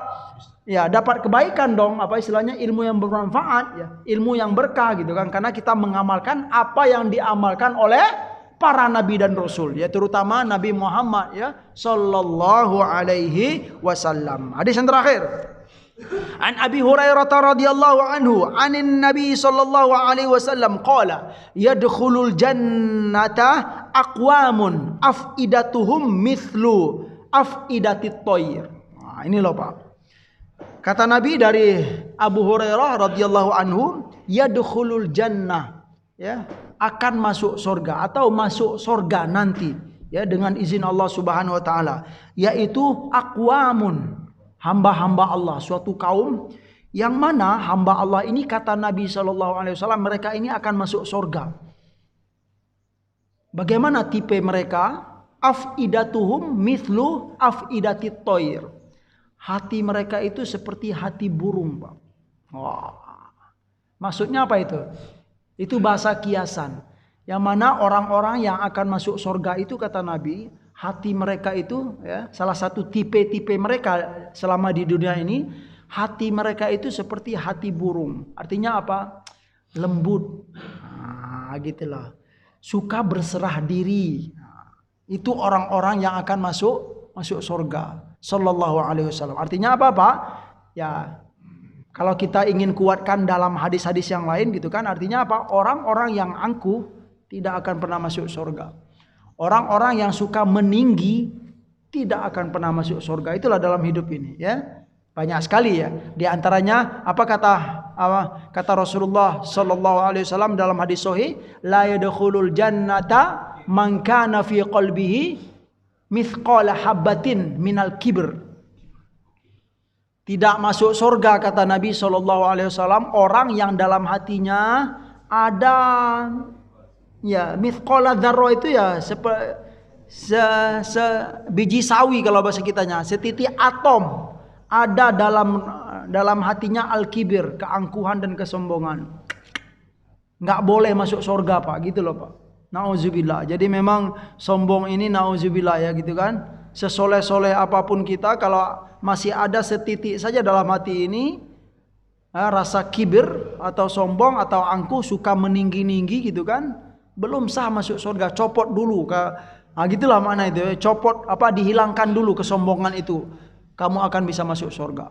Ya dapat kebaikan dong, apa istilahnya, ilmu yang bermanfaat, ya, ilmu yang berkah gitu kan, karena kita mengamalkan apa yang diamalkan oleh para nabi dan rasul, ya, terutama Nabi Muhammad, ya, sallallahu alaihi wasallam. Hadis yang terakhir. An Abi Hurairah radhiyallahu anhu anin Nabi sallallahu alaihi wasallam qala yadkhulul jannata aqwamun afidatuhum mithlu afidatit thair. Nah, ini loh Pak. Kata Nabi dari Abu Hurairah radhiyallahu anhu, yadkhulul jannah, ya, akan masuk surga atau masuk surga nanti, ya, dengan izin Allah Subhanahu wa taala, yaitu aqwamun, hamba-hamba Allah, suatu kaum yang mana hamba Allah ini, kata Nabi SAW, mereka ini akan masuk surga. Bagaimana tipe mereka? Afidatuhum mithlu afidatit thair. Hati mereka itu seperti hati burung, Pak. Wah. Maksudnya apa itu? Itu bahasa kiasan. Yang mana orang-orang yang akan masuk surga itu, kata Nabi, hati mereka itu, ya, salah satu tipe-tipe mereka selama di dunia ini, hati mereka itu seperti hati burung. Artinya apa? Lembut. Nah, gitulah. Suka berserah diri. Nah, itu orang-orang yang akan masuk surga. Sallallahu alaihi wasallam. Artinya apa Pak? Ya, kalau kita ingin kuatkan dalam hadis-hadis yang lain gitu kan, artinya apa? Orang-orang yang angkuh tidak akan pernah masuk surga. Orang-orang yang suka meninggi tidak akan pernah masuk surga. Itulah dalam hidup ini, ya. Banyak sekali, ya. Di antaranya apa kata Rasulullah sallallahu alaihi wasallam dalam hadis sahih, la yadkhulul jannata man kana fi qalbihi mithqala habatin minal kibr. Tidak masuk surga, kata Nabi sallallahu alaihi wasallam, orang yang dalam hatinya ada, ya, mithqala dzarrah itu, ya, biji sawi kalau bahasa kitanya, setitik atom ada dalam hatinya al-kibir, keangkuhan dan kesombongan. Nggak boleh masuk surga Pak, gitu loh Pak. Nauzubillah. Jadi memang sombong ini nauzubillah, ya, gitu kan. Sesoleh-soleh apapun kita, kalau masih ada setitik saja dalam hati ini rasa kibir atau sombong atau angkuh, suka meninggi-ninggi gitu kan, belum sah masuk surga. Copot dulu, gitulah makna itu. Copot, dihilangkan dulu kesombongan itu, kamu akan bisa masuk surga.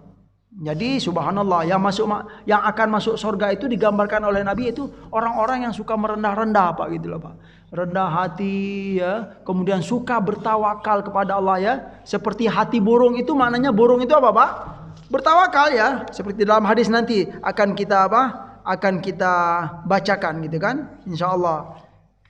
Jadi subhanallah, yang akan masuk surga itu digambarkan oleh Nabi itu orang-orang yang suka merendah-rendah Pak gitu loh Pak. Rendah hati ya, kemudian suka bertawakal kepada Allah ya. Seperti hati burung itu, maknanya burung itu apa Pak? Bertawakal ya. Seperti dalam hadis nanti akan kita akan kita bacakan gitu kan, insyaallah.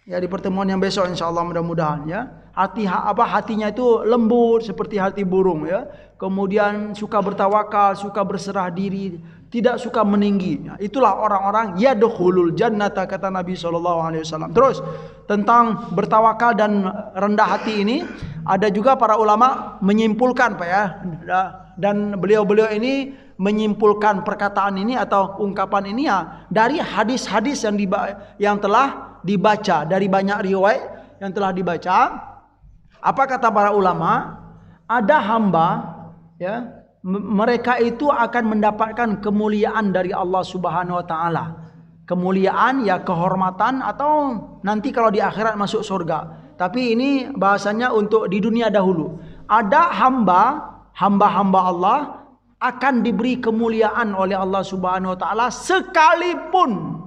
Ya di pertemuan yang besok insyaallah mudah-mudahan ya. Hatinya itu lembut seperti hati burung ya. Kemudian suka bertawakal, suka berserah diri, tidak suka meninggi. Ya, itulah orang-orang yadkhulul jannata kata Nabi SAW. Terus tentang bertawakal dan rendah hati ini ada juga para ulama menyimpulkan Pak ya. Dan beliau-beliau ini menyimpulkan perkataan ini atau ungkapan ini ya dari hadis-hadis yang telah dibaca, dari banyak riwayat yang telah dibaca. Apa kata para ulama? Ada hamba ya, mereka itu akan mendapatkan kemuliaan dari Allah Subhanahu wa taala. Kemuliaan ya kehormatan atau nanti kalau di akhirat masuk surga. Tapi ini bahasanya untuk di dunia dahulu. Ada hamba-hamba Allah akan diberi kemuliaan oleh Allah Subhanahu wa taala sekalipun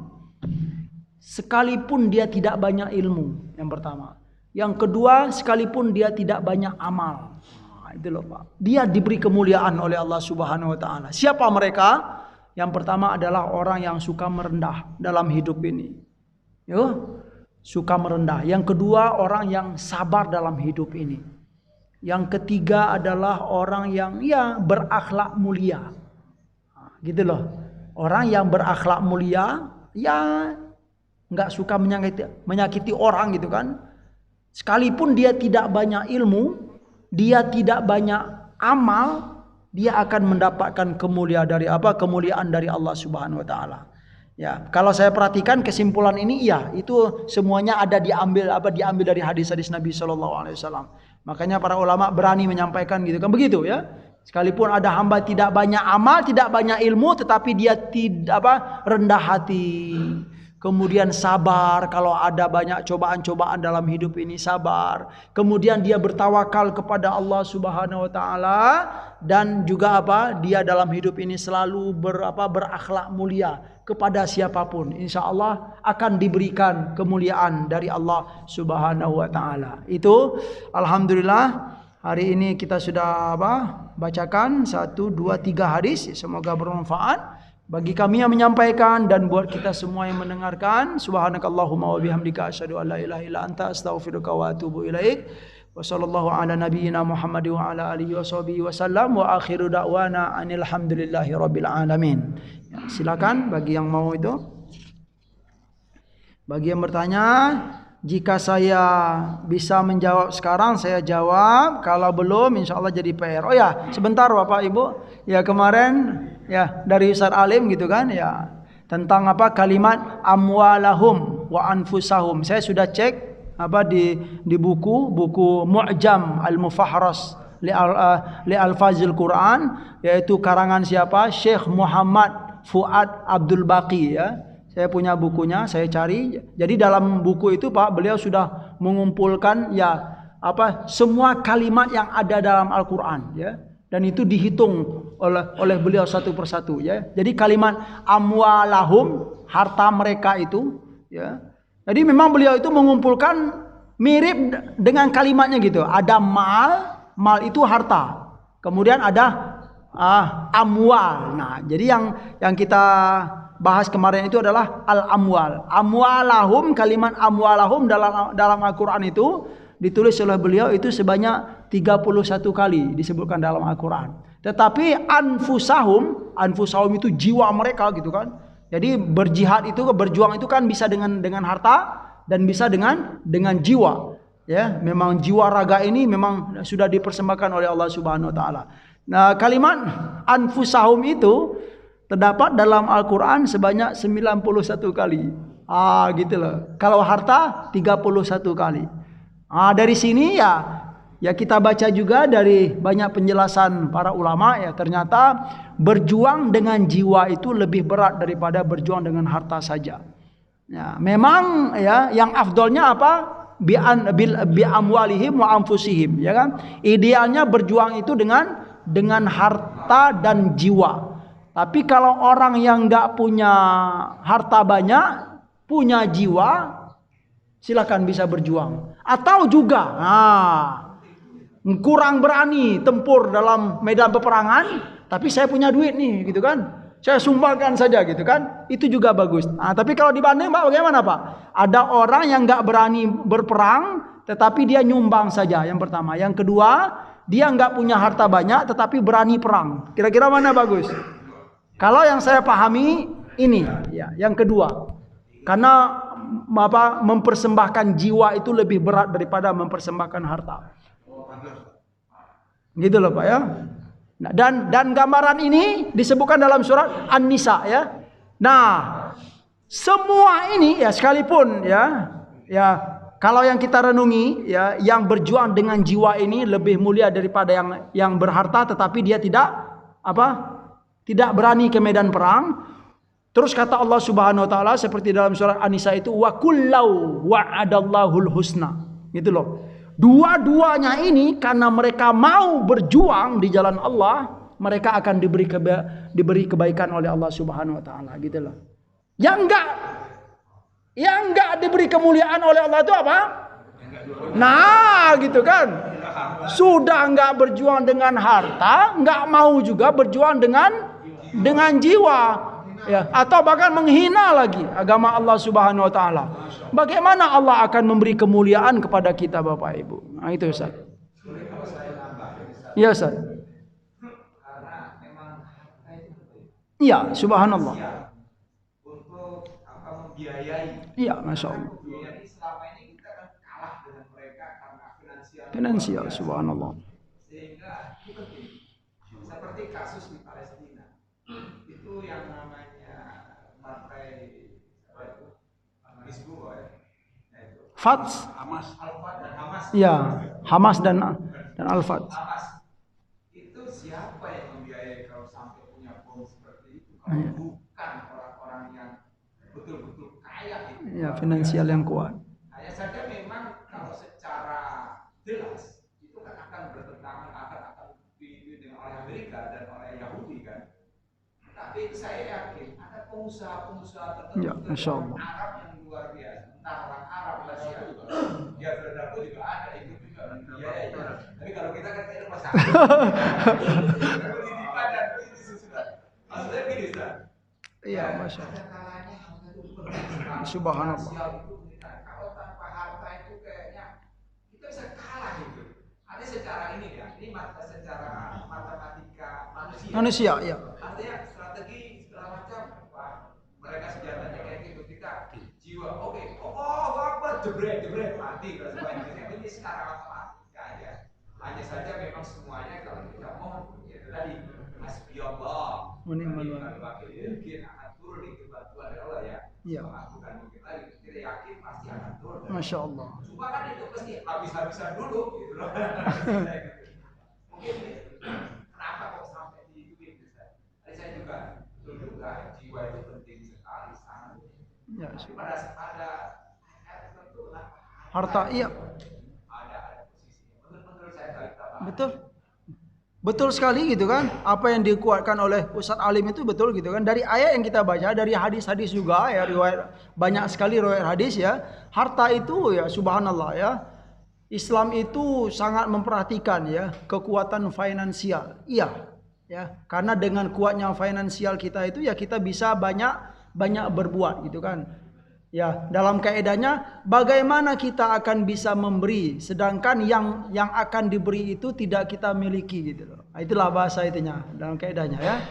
dia tidak banyak ilmu, yang pertama. Yang kedua, sekalipun dia tidak banyak amal. Nah, itu loh Pak. Dia diberi kemuliaan oleh Allah Subhanahu wa taala. Siapa mereka? Yang pertama adalah orang yang suka merendah dalam hidup ini. Suka merendah. Yang kedua, orang yang sabar dalam hidup ini. Yang ketiga adalah orang yang berakhlak mulia. Nah, gitu loh. Orang yang berakhlak mulia nggak suka menyakiti orang gitu kan. Sekalipun dia tidak banyak ilmu, dia tidak banyak amal, dia akan mendapatkan kemuliaan dari Allah Subhanahu wa taala. Ya, kalau saya perhatikan kesimpulan ini itu semuanya diambil dari hadis-hadis Nabi sallallahu alaihi wasallam. Makanya para ulama berani menyampaikan gitu kan begitu ya. Sekalipun ada hamba tidak banyak amal, tidak banyak ilmu, tetapi dia rendah hati. Kemudian sabar kalau ada banyak cobaan-cobaan dalam hidup ini, sabar. Kemudian dia bertawakal kepada Allah Subhanahu wa taala dan juga dia dalam hidup ini selalu berakhlak mulia kepada siapapun. Insyaallah akan diberikan kemuliaan dari Allah Subhanahu wa taala. Itu alhamdulillah hari ini kita sudah bacakan 1 2 3 hadis, semoga bermanfaat bagi kami yang menyampaikan dan buat kita semua yang mendengarkan. Subhanakallahumma wa bihamdika asyhadu an la ilaha illa anta astaghfiruka wa atubu ilaik. Wa sallallahu ala nabiyyina Muhammad wa ala alihi wa sahbihi wasallam wa akhiru da'wana anil hamdulillahi rabbil alamin. Ya, silakan bagi yang mau itu. Bagi yang bertanya, jika saya bisa menjawab sekarang saya jawab, kalau belum insyaallah jadi PR. Oh ya, sebentar Bapak Ibu. Ya kemarin ya dari Ustaz Alim gitu kan ya tentang kalimat amwalahum wa anfusahum. Saya sudah cek di buku Mu'jam Al-Mufahras li Alfazil Quran, yaitu karangan siapa? Syekh Muhammad Fuad Abdul Baqi ya. Saya punya bukunya, saya cari. Jadi dalam buku itu Pak, beliau sudah mengumpulkan semua kalimat yang ada dalam Al-Qur'an ya. Dan itu dihitung oleh beliau satu persatu ya. Jadi kalimat amwalahum, harta mereka itu ya. Jadi memang beliau itu mengumpulkan mirip dengan kalimatnya gitu. Ada mal itu harta. Kemudian ada amwal. Nah, jadi yang kita bahas kemarin itu adalah al-amwal. Amwalahum, kalimat amwalahum dalam Al-Qur'an itu ditulis oleh beliau itu sebanyak 31 kali disebutkan dalam Al-Quran. Tetapi anfusahum itu jiwa mereka gitu kan. Jadi berjuang itu kan bisa dengan harta dan bisa dengan jiwa. Ya, memang jiwa raga ini memang sudah dipersembahkan oleh Allah Subhanahu wa taala. Nah, kalimat anfusahum itu terdapat dalam Al-Quran sebanyak 91 kali. Gitu loh. Kalau harta 31 kali. Dari sini ya kita baca juga dari banyak penjelasan para ulama ya, ternyata berjuang dengan jiwa itu lebih berat daripada berjuang dengan harta saja. Ya, memang ya yang afdolnya bi amwalihim wa anfusihim ya kan. Idealnya berjuang itu dengan dengan harta dan jiwa. Tapi kalau orang yang nggak punya harta banyak, punya jiwa, silakan bisa berjuang. Atau juga, kurang berani tempur dalam medan peperangan, tapi saya punya duit nih, gitu kan? Saya sumbangkan saja, gitu kan? Itu juga bagus. Tapi kalau dibanding, Pak, bagaimana, Pak? Ada orang yang nggak berani berperang, tetapi dia nyumbang saja. Yang pertama, yang kedua, dia nggak punya harta banyak, tetapi berani perang. Kira-kira mana bagus? Kalau yang saya pahami ini, ya, yang kedua, karena mempersembahkan jiwa itu lebih berat daripada mempersembahkan harta. Gitu loh, Pak, ya. Nah, dan gambaran ini disebutkan dalam surat An-Nisa, ya. Nah, semua ini ya sekalipun ya kalau yang kita renungi ya, yang berjuang dengan jiwa ini lebih mulia daripada yang berharta tetapi dia tidak berani ke medan perang. Terus kata Allah Subhanahu wa taala seperti dalam surat An-Nisa itu, wa kullau wa'adallahul husna. Gitu loh. Dua-duanya ini karena mereka mau berjuang di jalan Allah, mereka akan diberi kebaikan oleh Allah Subhanahu wa taala, gitu loh. Yang enggak diberi kemuliaan oleh Allah itu apa? Nah, gitu kan. Sudah enggak berjuang dengan harta, enggak mau juga berjuang dengan jiwa. Ya, atau bahkan menghina lagi agama Allah Subhanahu wa taala. Bagaimana Allah akan memberi kemuliaan kepada kita, Bapak Ibu? Nah, itu Ustaz. Iya, Ustaz. Iya, subhanallah. Untuk membiayai. Iya, Masya Allah. Jadi selama ini kita kan kalah dengan mereka karena finansial, subhanallah. Sehingga itu penting. Seperti kasus di Palestina. Itu yang namanya partai Fats, Al-Fat dan Hamas. Ya, Hamas dan Al-Fat. Itu siapa yang membiayai kalau sampai punya bom seperti itu? Kalau bukan orang-orang yang betul-betul kaya itu. Ya, finansial yang kuat. Hanya saja memang kalau secara jelas itu kan akan bertentangan akan dipimpin oleh Amerika dan oleh Yahudi kan. Tapi saya yakin ada pengusaha-pengusaha tertentu ya, Arab yang luar biasa. Entah orang Arab Asia, ya berdaku juga ada ikut juga. Iya. Tapi kalau kita kan kayak masalah. Pendidikan dan itu sudah. Maksudnya gini, Ustaz. Iya, Masya Allah. Subhanallah. Kalau tanpa harta itu kayaknya kita bisa kalah gitu. Ada secara ini ya. Ini secara matematika manusia. Ya. Artinya strategi segala macam. Wah, mereka senjatanya kayak gitu, kita jiwa. Oke. Jebret mati kalau semuanya. Ini secara matematika aja. Hanya saja memang semuanya kalau kita mau ya tadi hasbiyallah. Mungkin akan turun itu bantuan dari Allah ya. Iya. Bukan mungkin lagi. Kita yakin pasti akan turun. Masya Allah. Cuma kan itu pasti habis-habisan dulu gitu loh. Mungkin kenapa kok sampai di itu bisa? Tadi saya juga jiwa itu penting sekali sangat. Ya. Pada harta, iya. Betul sekali gitu kan. Apa yang dikuatkan oleh Ustadz Alim itu betul gitu kan. Dari ayat yang kita baca, dari hadis-hadis juga ya, riwayat banyak sekali riwayat hadis ya. Harta itu ya subhanallah ya. Islam itu sangat memperhatikan ya kekuatan finansial. Iya, ya. Karena dengan kuatnya finansial kita itu ya kita bisa banyak berbuat gitu kan. Ya, dalam kaedahnya bagaimana kita akan bisa memberi sedangkan yang akan diberi itu tidak kita miliki gitu loh. Itulah bahasa itunya dalam kaedahnya ya.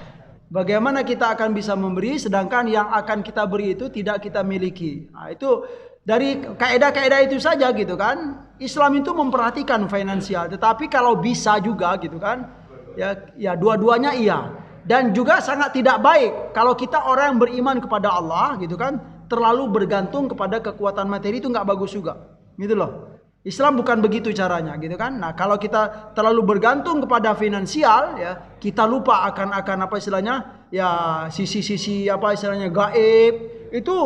Bagaimana kita akan bisa memberi sedangkan yang akan kita beri itu tidak kita miliki. Nah, itu dari kaedah-kaedah itu saja gitu kan. Islam itu memperhatikan finansial, tetapi kalau bisa juga gitu kan. Ya dua-duanya iya. Dan juga sangat tidak baik kalau kita orang yang beriman kepada Allah gitu kan. Terlalu bergantung kepada kekuatan materi itu nggak bagus juga, gitu loh. Islam bukan begitu caranya, gitu kan? Nah, kalau kita terlalu bergantung kepada finansial, ya kita lupa akan apa istilahnya, ya sisi-sisi apa istilahnya gaib itu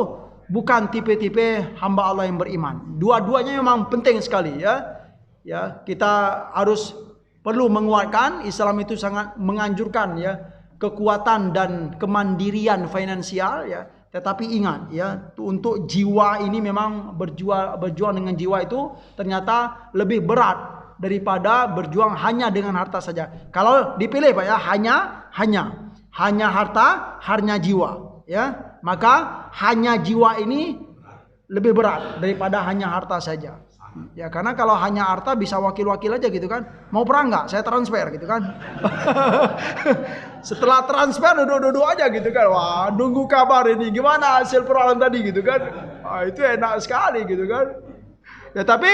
bukan tipe-tipe hamba Allah yang beriman. Dua-duanya memang penting sekali, ya. Ya kita harus perlu menguatkan. Islam itu sangat menganjurkan ya kekuatan dan kemandirian finansial ya. Tetapi ingat ya, untuk jiwa ini memang berjuang dengan jiwa itu ternyata lebih berat daripada berjuang hanya dengan harta saja. Kalau dipilih Pak ya, hanya harta, hanya jiwa ya. Maka hanya jiwa ini lebih berat daripada hanya harta saja. Ya karena kalau hanya harta bisa wakil-wakil aja gitu kan. Mau perang nggak? Saya transfer gitu kan. Setelah transfer duduk-duduk aja gitu kan. Wah, nunggu kabar ini gimana hasil perang tadi gitu kan. Wah, itu enak sekali gitu kan. Ya tapi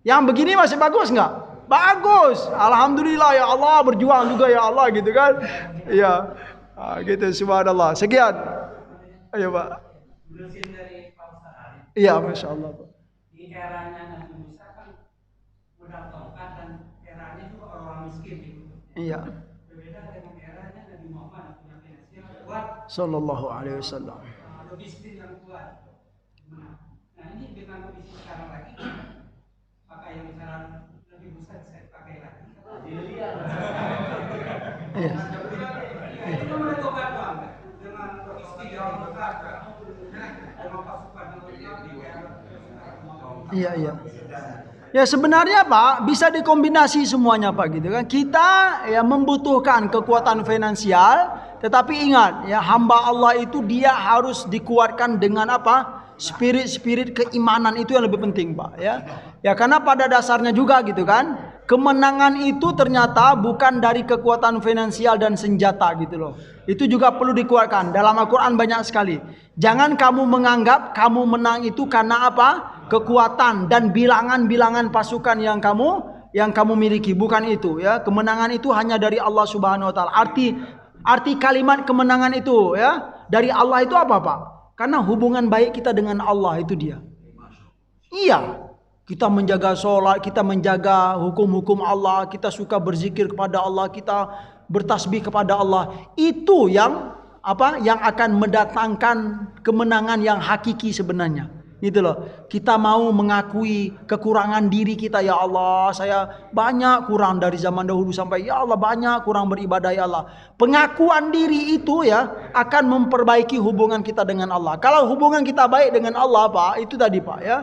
yang begini masih bagus nggak? Bagus. Alhamdulillah ya Allah, berjuang juga ya Allah gitu kan. Iya. Gitu subhanallah. Sekian. Ayo Pak. Iya, Masya Allah Pak. Di eranya Nabi Musa kan modal tongkat dan eranya juga orang miskin gitu. Iya. Berbeda dengan eranya Nabi Muhammad punya finansial kuat. Sallallahu alaihi wasallam. Logistik yang kuat. Nah ini dengan kondisi sekarang lagi, maka yang bicara Nabi Musa saya pakai lagi. Iya. Itu kan mereka tobat bang dengan logistik yang lengkap, dengan pasukan yang lengkap. Iya. Ya sebenarnya Pak bisa dikombinasi semuanya Pak gitu kan. Kita ya membutuhkan kekuatan finansial, tetapi ingat ya hamba Allah itu dia harus dikuatkan dengan apa? Spirit keimanan itu yang lebih penting Pak ya. Ya karena pada dasarnya juga gitu kan. Kemenangan itu ternyata bukan dari kekuatan finansial dan senjata gitu loh. Itu juga perlu dikuatkan. Dalam Al-Quran banyak sekali. Jangan kamu menganggap kamu menang itu karena apa? Kekuatan dan bilangan-bilangan pasukan yang kamu miliki. Bukan itu ya. Kemenangan itu hanya dari Allah Subhanahu wa taala. Arti kalimat kemenangan itu ya dari Allah itu apa Pak? Karena hubungan baik kita dengan Allah itu dia. Iya. Kita menjaga sholat, kita menjaga hukum-hukum Allah, kita suka berzikir kepada Allah, kita bertasbih kepada Allah. Itu yang apa? Yang akan mendatangkan kemenangan yang hakiki sebenarnya. Gitu loh. Kita mau mengakui kekurangan diri kita, ya Allah, saya banyak kurang dari zaman dahulu sampai ya Allah banyak kurang beribadah ya Allah. Pengakuan diri itu ya akan memperbaiki hubungan kita dengan Allah. Kalau hubungan kita baik dengan Allah, Pak, itu tadi Pak ya.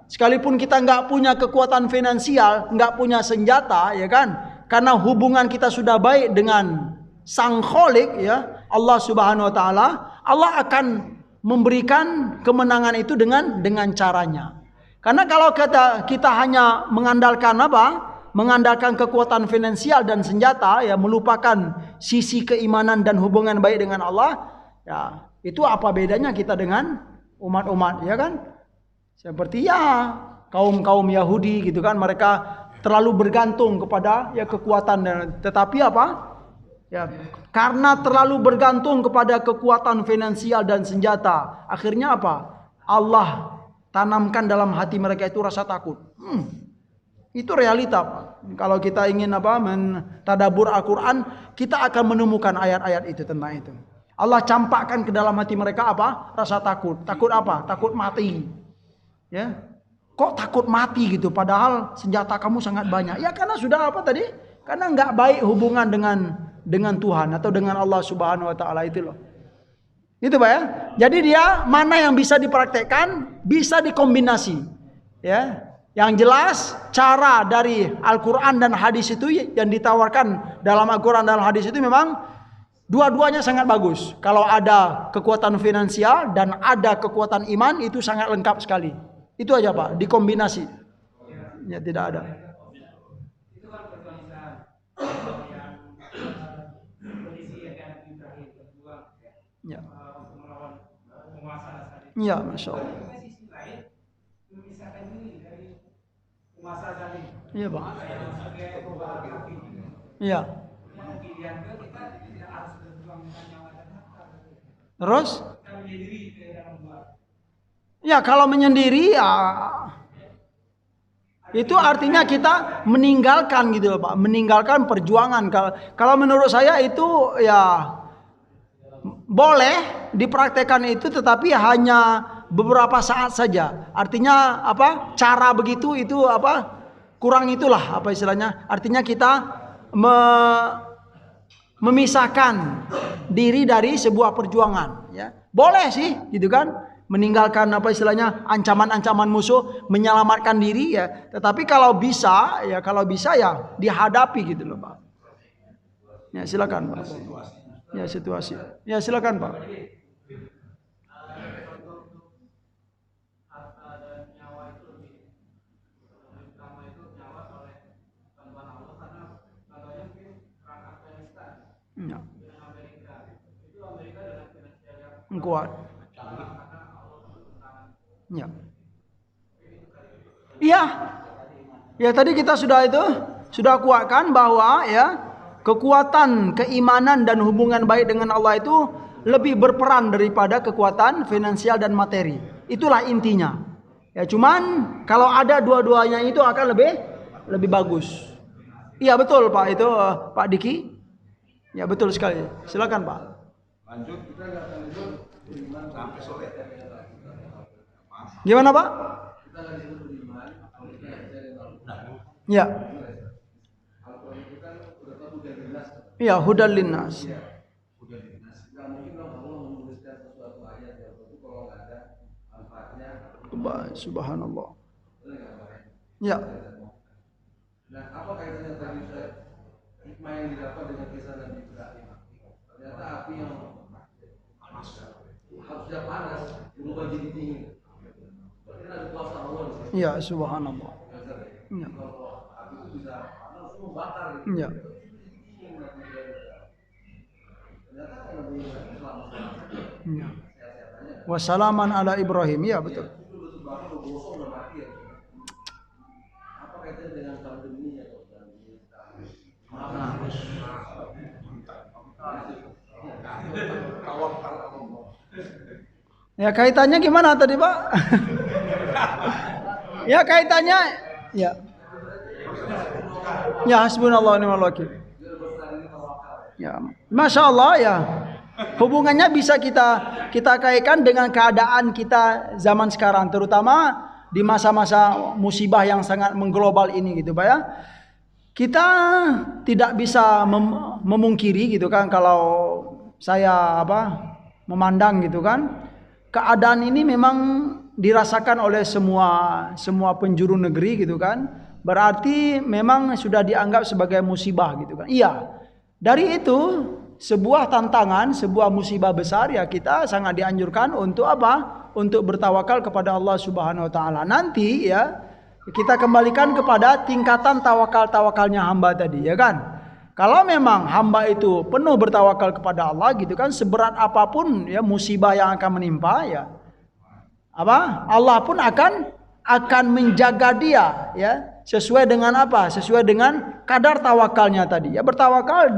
Sekalipun kita nggak punya kekuatan finansial, nggak punya senjata, ya kan? Karena hubungan kita sudah baik dengan Sang Khalik, ya Allah Subhanahu Wa Taala, Allah akan memberikan kemenangan itu dengan caranya. Karena kalau kita hanya mengandalkan apa? Mengandalkan kekuatan finansial dan senjata, ya melupakan sisi keimanan dan hubungan baik dengan Allah, ya itu apa bedanya kita dengan umat-umat, ya kan? Seperti ya kaum Yahudi gitu kan, mereka terlalu bergantung kepada ya kekuatan dan tetapi apa? Ya karena terlalu bergantung kepada kekuatan finansial dan senjata, akhirnya apa? Allah tanamkan dalam hati mereka itu rasa takut. Itu realita, Pak. Kalau kita ingin apa? Mentadabbur Al-Qur'an, kita akan menemukan ayat-ayat itu tentang itu. Allah campakkan ke dalam hati mereka apa? Rasa takut. Takut apa? Takut mati. Ya, kok takut mati gitu padahal senjata kamu sangat banyak. Ya karena sudah apa tadi? Karena nggak baik hubungan dengan Tuhan atau dengan Allah Subhanahu Wa Taala itu loh. Itu Pak ya. Jadi dia mana yang bisa dipraktekkan, bisa dikombinasi. Ya, yang jelas cara dari Al-Quran dan hadis itu yang ditawarkan dalam Al-Quran dan hadis itu memang dua-duanya sangat bagus. Kalau ada kekuatan finansial dan ada kekuatan iman itu sangat lengkap sekali. Itu aja Pak, dikombinasi. Ya tidak ada. Itu kan pertanyaan yang kondisi yang Ibrahim berjuang Ya. melawan penguasa tadi. Ya, Masya Allah. Tapi sisi lain memisahkan diri dari penguasa tadi. Iya Pak. Yang sebagai pembawa kaki. Iya. Pilihan kita tidak harus berjuang dengan nyawa dan harta. Terus? Kita menyendiri ke dalam buah. Ya kalau menyendiri ya itu artinya kita meninggalkan gitu loh Pak, meninggalkan perjuangan. Kalau menurut saya itu ya boleh dipraktekkan itu, tetapi hanya beberapa saat saja. Artinya apa? Cara begitu itu apa? kurang itulah apa istilahnya? Artinya kita memisahkan diri dari sebuah perjuangan, ya. Boleh sih, gitu kan? Meninggalkan apa istilahnya ancaman-ancaman musuh, menyelamatkan diri ya. Tetapi kalau bisa ya dihadapi gitu loh, Pak. Ya silakan, Pak. Ya situasi. Ya silakan, Pak. Ya. Kuat. Ya. Iya. Ya tadi kita sudah kuatkan bahwa ya kekuatan keimanan dan hubungan baik dengan Allah itu lebih berperan daripada kekuatan finansial dan materi. Itulah intinya. Ya cuman kalau ada dua-duanya itu akan lebih bagus. Iya betul Pak, itu Pak Diki. Ya betul sekali. Silakan Pak. Lanjut, kita nggak akan lanjut sampai sore. Gimana Pak? Kita nggak disebut beriman, kalau kita nggak percaya dengan Allah. Ya. Al-Quran itu kan udah tahu hudan linnas. Iya, hudan linnas. Hudan linnas. Nggak mungkin dong Allah menuliskan sesuatu ayat yang itu kalau nggak ada manfaatnya. Subhanallah. Ya. Nah, apa kaitannya tadi Ustaz? Hikmah yang didapat dengan kisah Nabi Ibrahim. Ternyata api yang harusnya panas berubah jadi dingin. Berarti ada kuasa Allah di situ. Ya, subhanallah. Ya. Kalau api itu bisa panas langsung membakar gitu. Ya. Ternyata kalau Nabi Ibrahim selamat. Ya. Wassalaman ala Ibrahim. Ya, betul. Itu betul banget udah gosong udah mati ya. Apa kaitannya dengan pandemi ya? Ya kaitannya gimana tadi Pak? Ya kaitannya ya. Ya hasbunallah wa ni'mal wakil. Ya, Masya Allah ya. Hubungannya bisa kita kaitkan dengan keadaan kita zaman sekarang, terutama di masa-masa musibah yang sangat mengglobal ini gitu Pak ya. Kita tidak bisa memungkiri gitu kan, kalau saya memandang gitu kan, keadaan ini memang dirasakan oleh semua penjuru negeri gitu kan. Berarti memang sudah dianggap sebagai musibah gitu kan. Iya. Dari itu sebuah tantangan, sebuah musibah besar ya, kita sangat dianjurkan untuk Untuk bertawakal kepada Allah Subhanahu wa taala. Nanti ya kita kembalikan kepada tingkatan tawakalnya hamba tadi ya kan. Kalau memang hamba itu penuh bertawakal kepada Allah gitu kan, seberat apapun ya musibah yang akan menimpa ya, Allah pun akan menjaga dia ya, sesuai dengan sesuai dengan kadar tawakalnya tadi ya. Bertawakal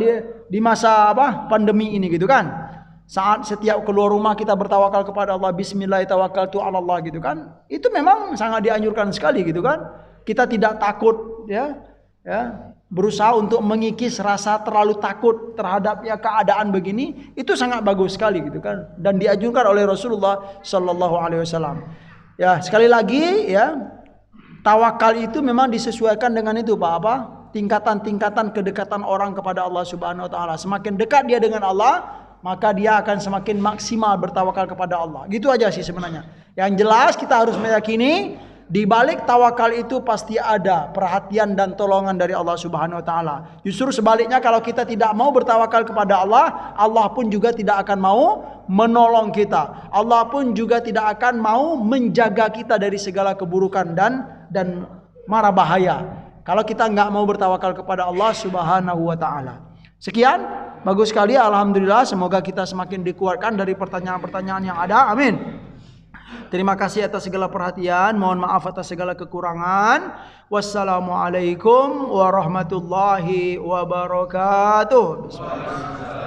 di masa pandemi ini gitu kan. Saat setiap keluar rumah kita bertawakal kepada Allah, bismillahirrahmanirrahim gitu kan. Itu memang sangat dianjurkan sekali gitu kan. Kita tidak takut ya berusaha untuk mengikis rasa terlalu takut terhadap keadaan begini, itu sangat bagus sekali gitu kan, dan dianjurkan oleh Rasulullah Shallallahu Alaihi Wasallam. Ya sekali lagi ya, tawakal itu memang disesuaikan dengan itu Pak, tingkatan-tingkatan kedekatan orang kepada Allah Subhanahu Wa Taala. Semakin dekat dia dengan Allah, maka dia akan semakin maksimal bertawakal kepada Allah. Gitu aja sih sebenarnya. Yang jelas kita harus meyakini di balik tawakal itu pasti ada perhatian dan tolongan dari Allah Subhanahu wa taala. Justru sebaliknya, kalau kita tidak mau bertawakal kepada Allah, Allah pun juga tidak akan mau menolong kita. Allah pun juga tidak akan mau menjaga kita dari segala keburukan dan mara bahaya. Kalau kita nggak mau bertawakal kepada Allah Subhanahu wa taala. Sekian, bagus sekali, alhamdulillah. Semoga kita semakin dikuatkan dari pertanyaan-pertanyaan yang ada. Amin. Terima kasih atas segala perhatian. Mohon maaf atas segala kekurangan. Wassalamualaikum warahmatullahi wabarakatuh. Bismillah.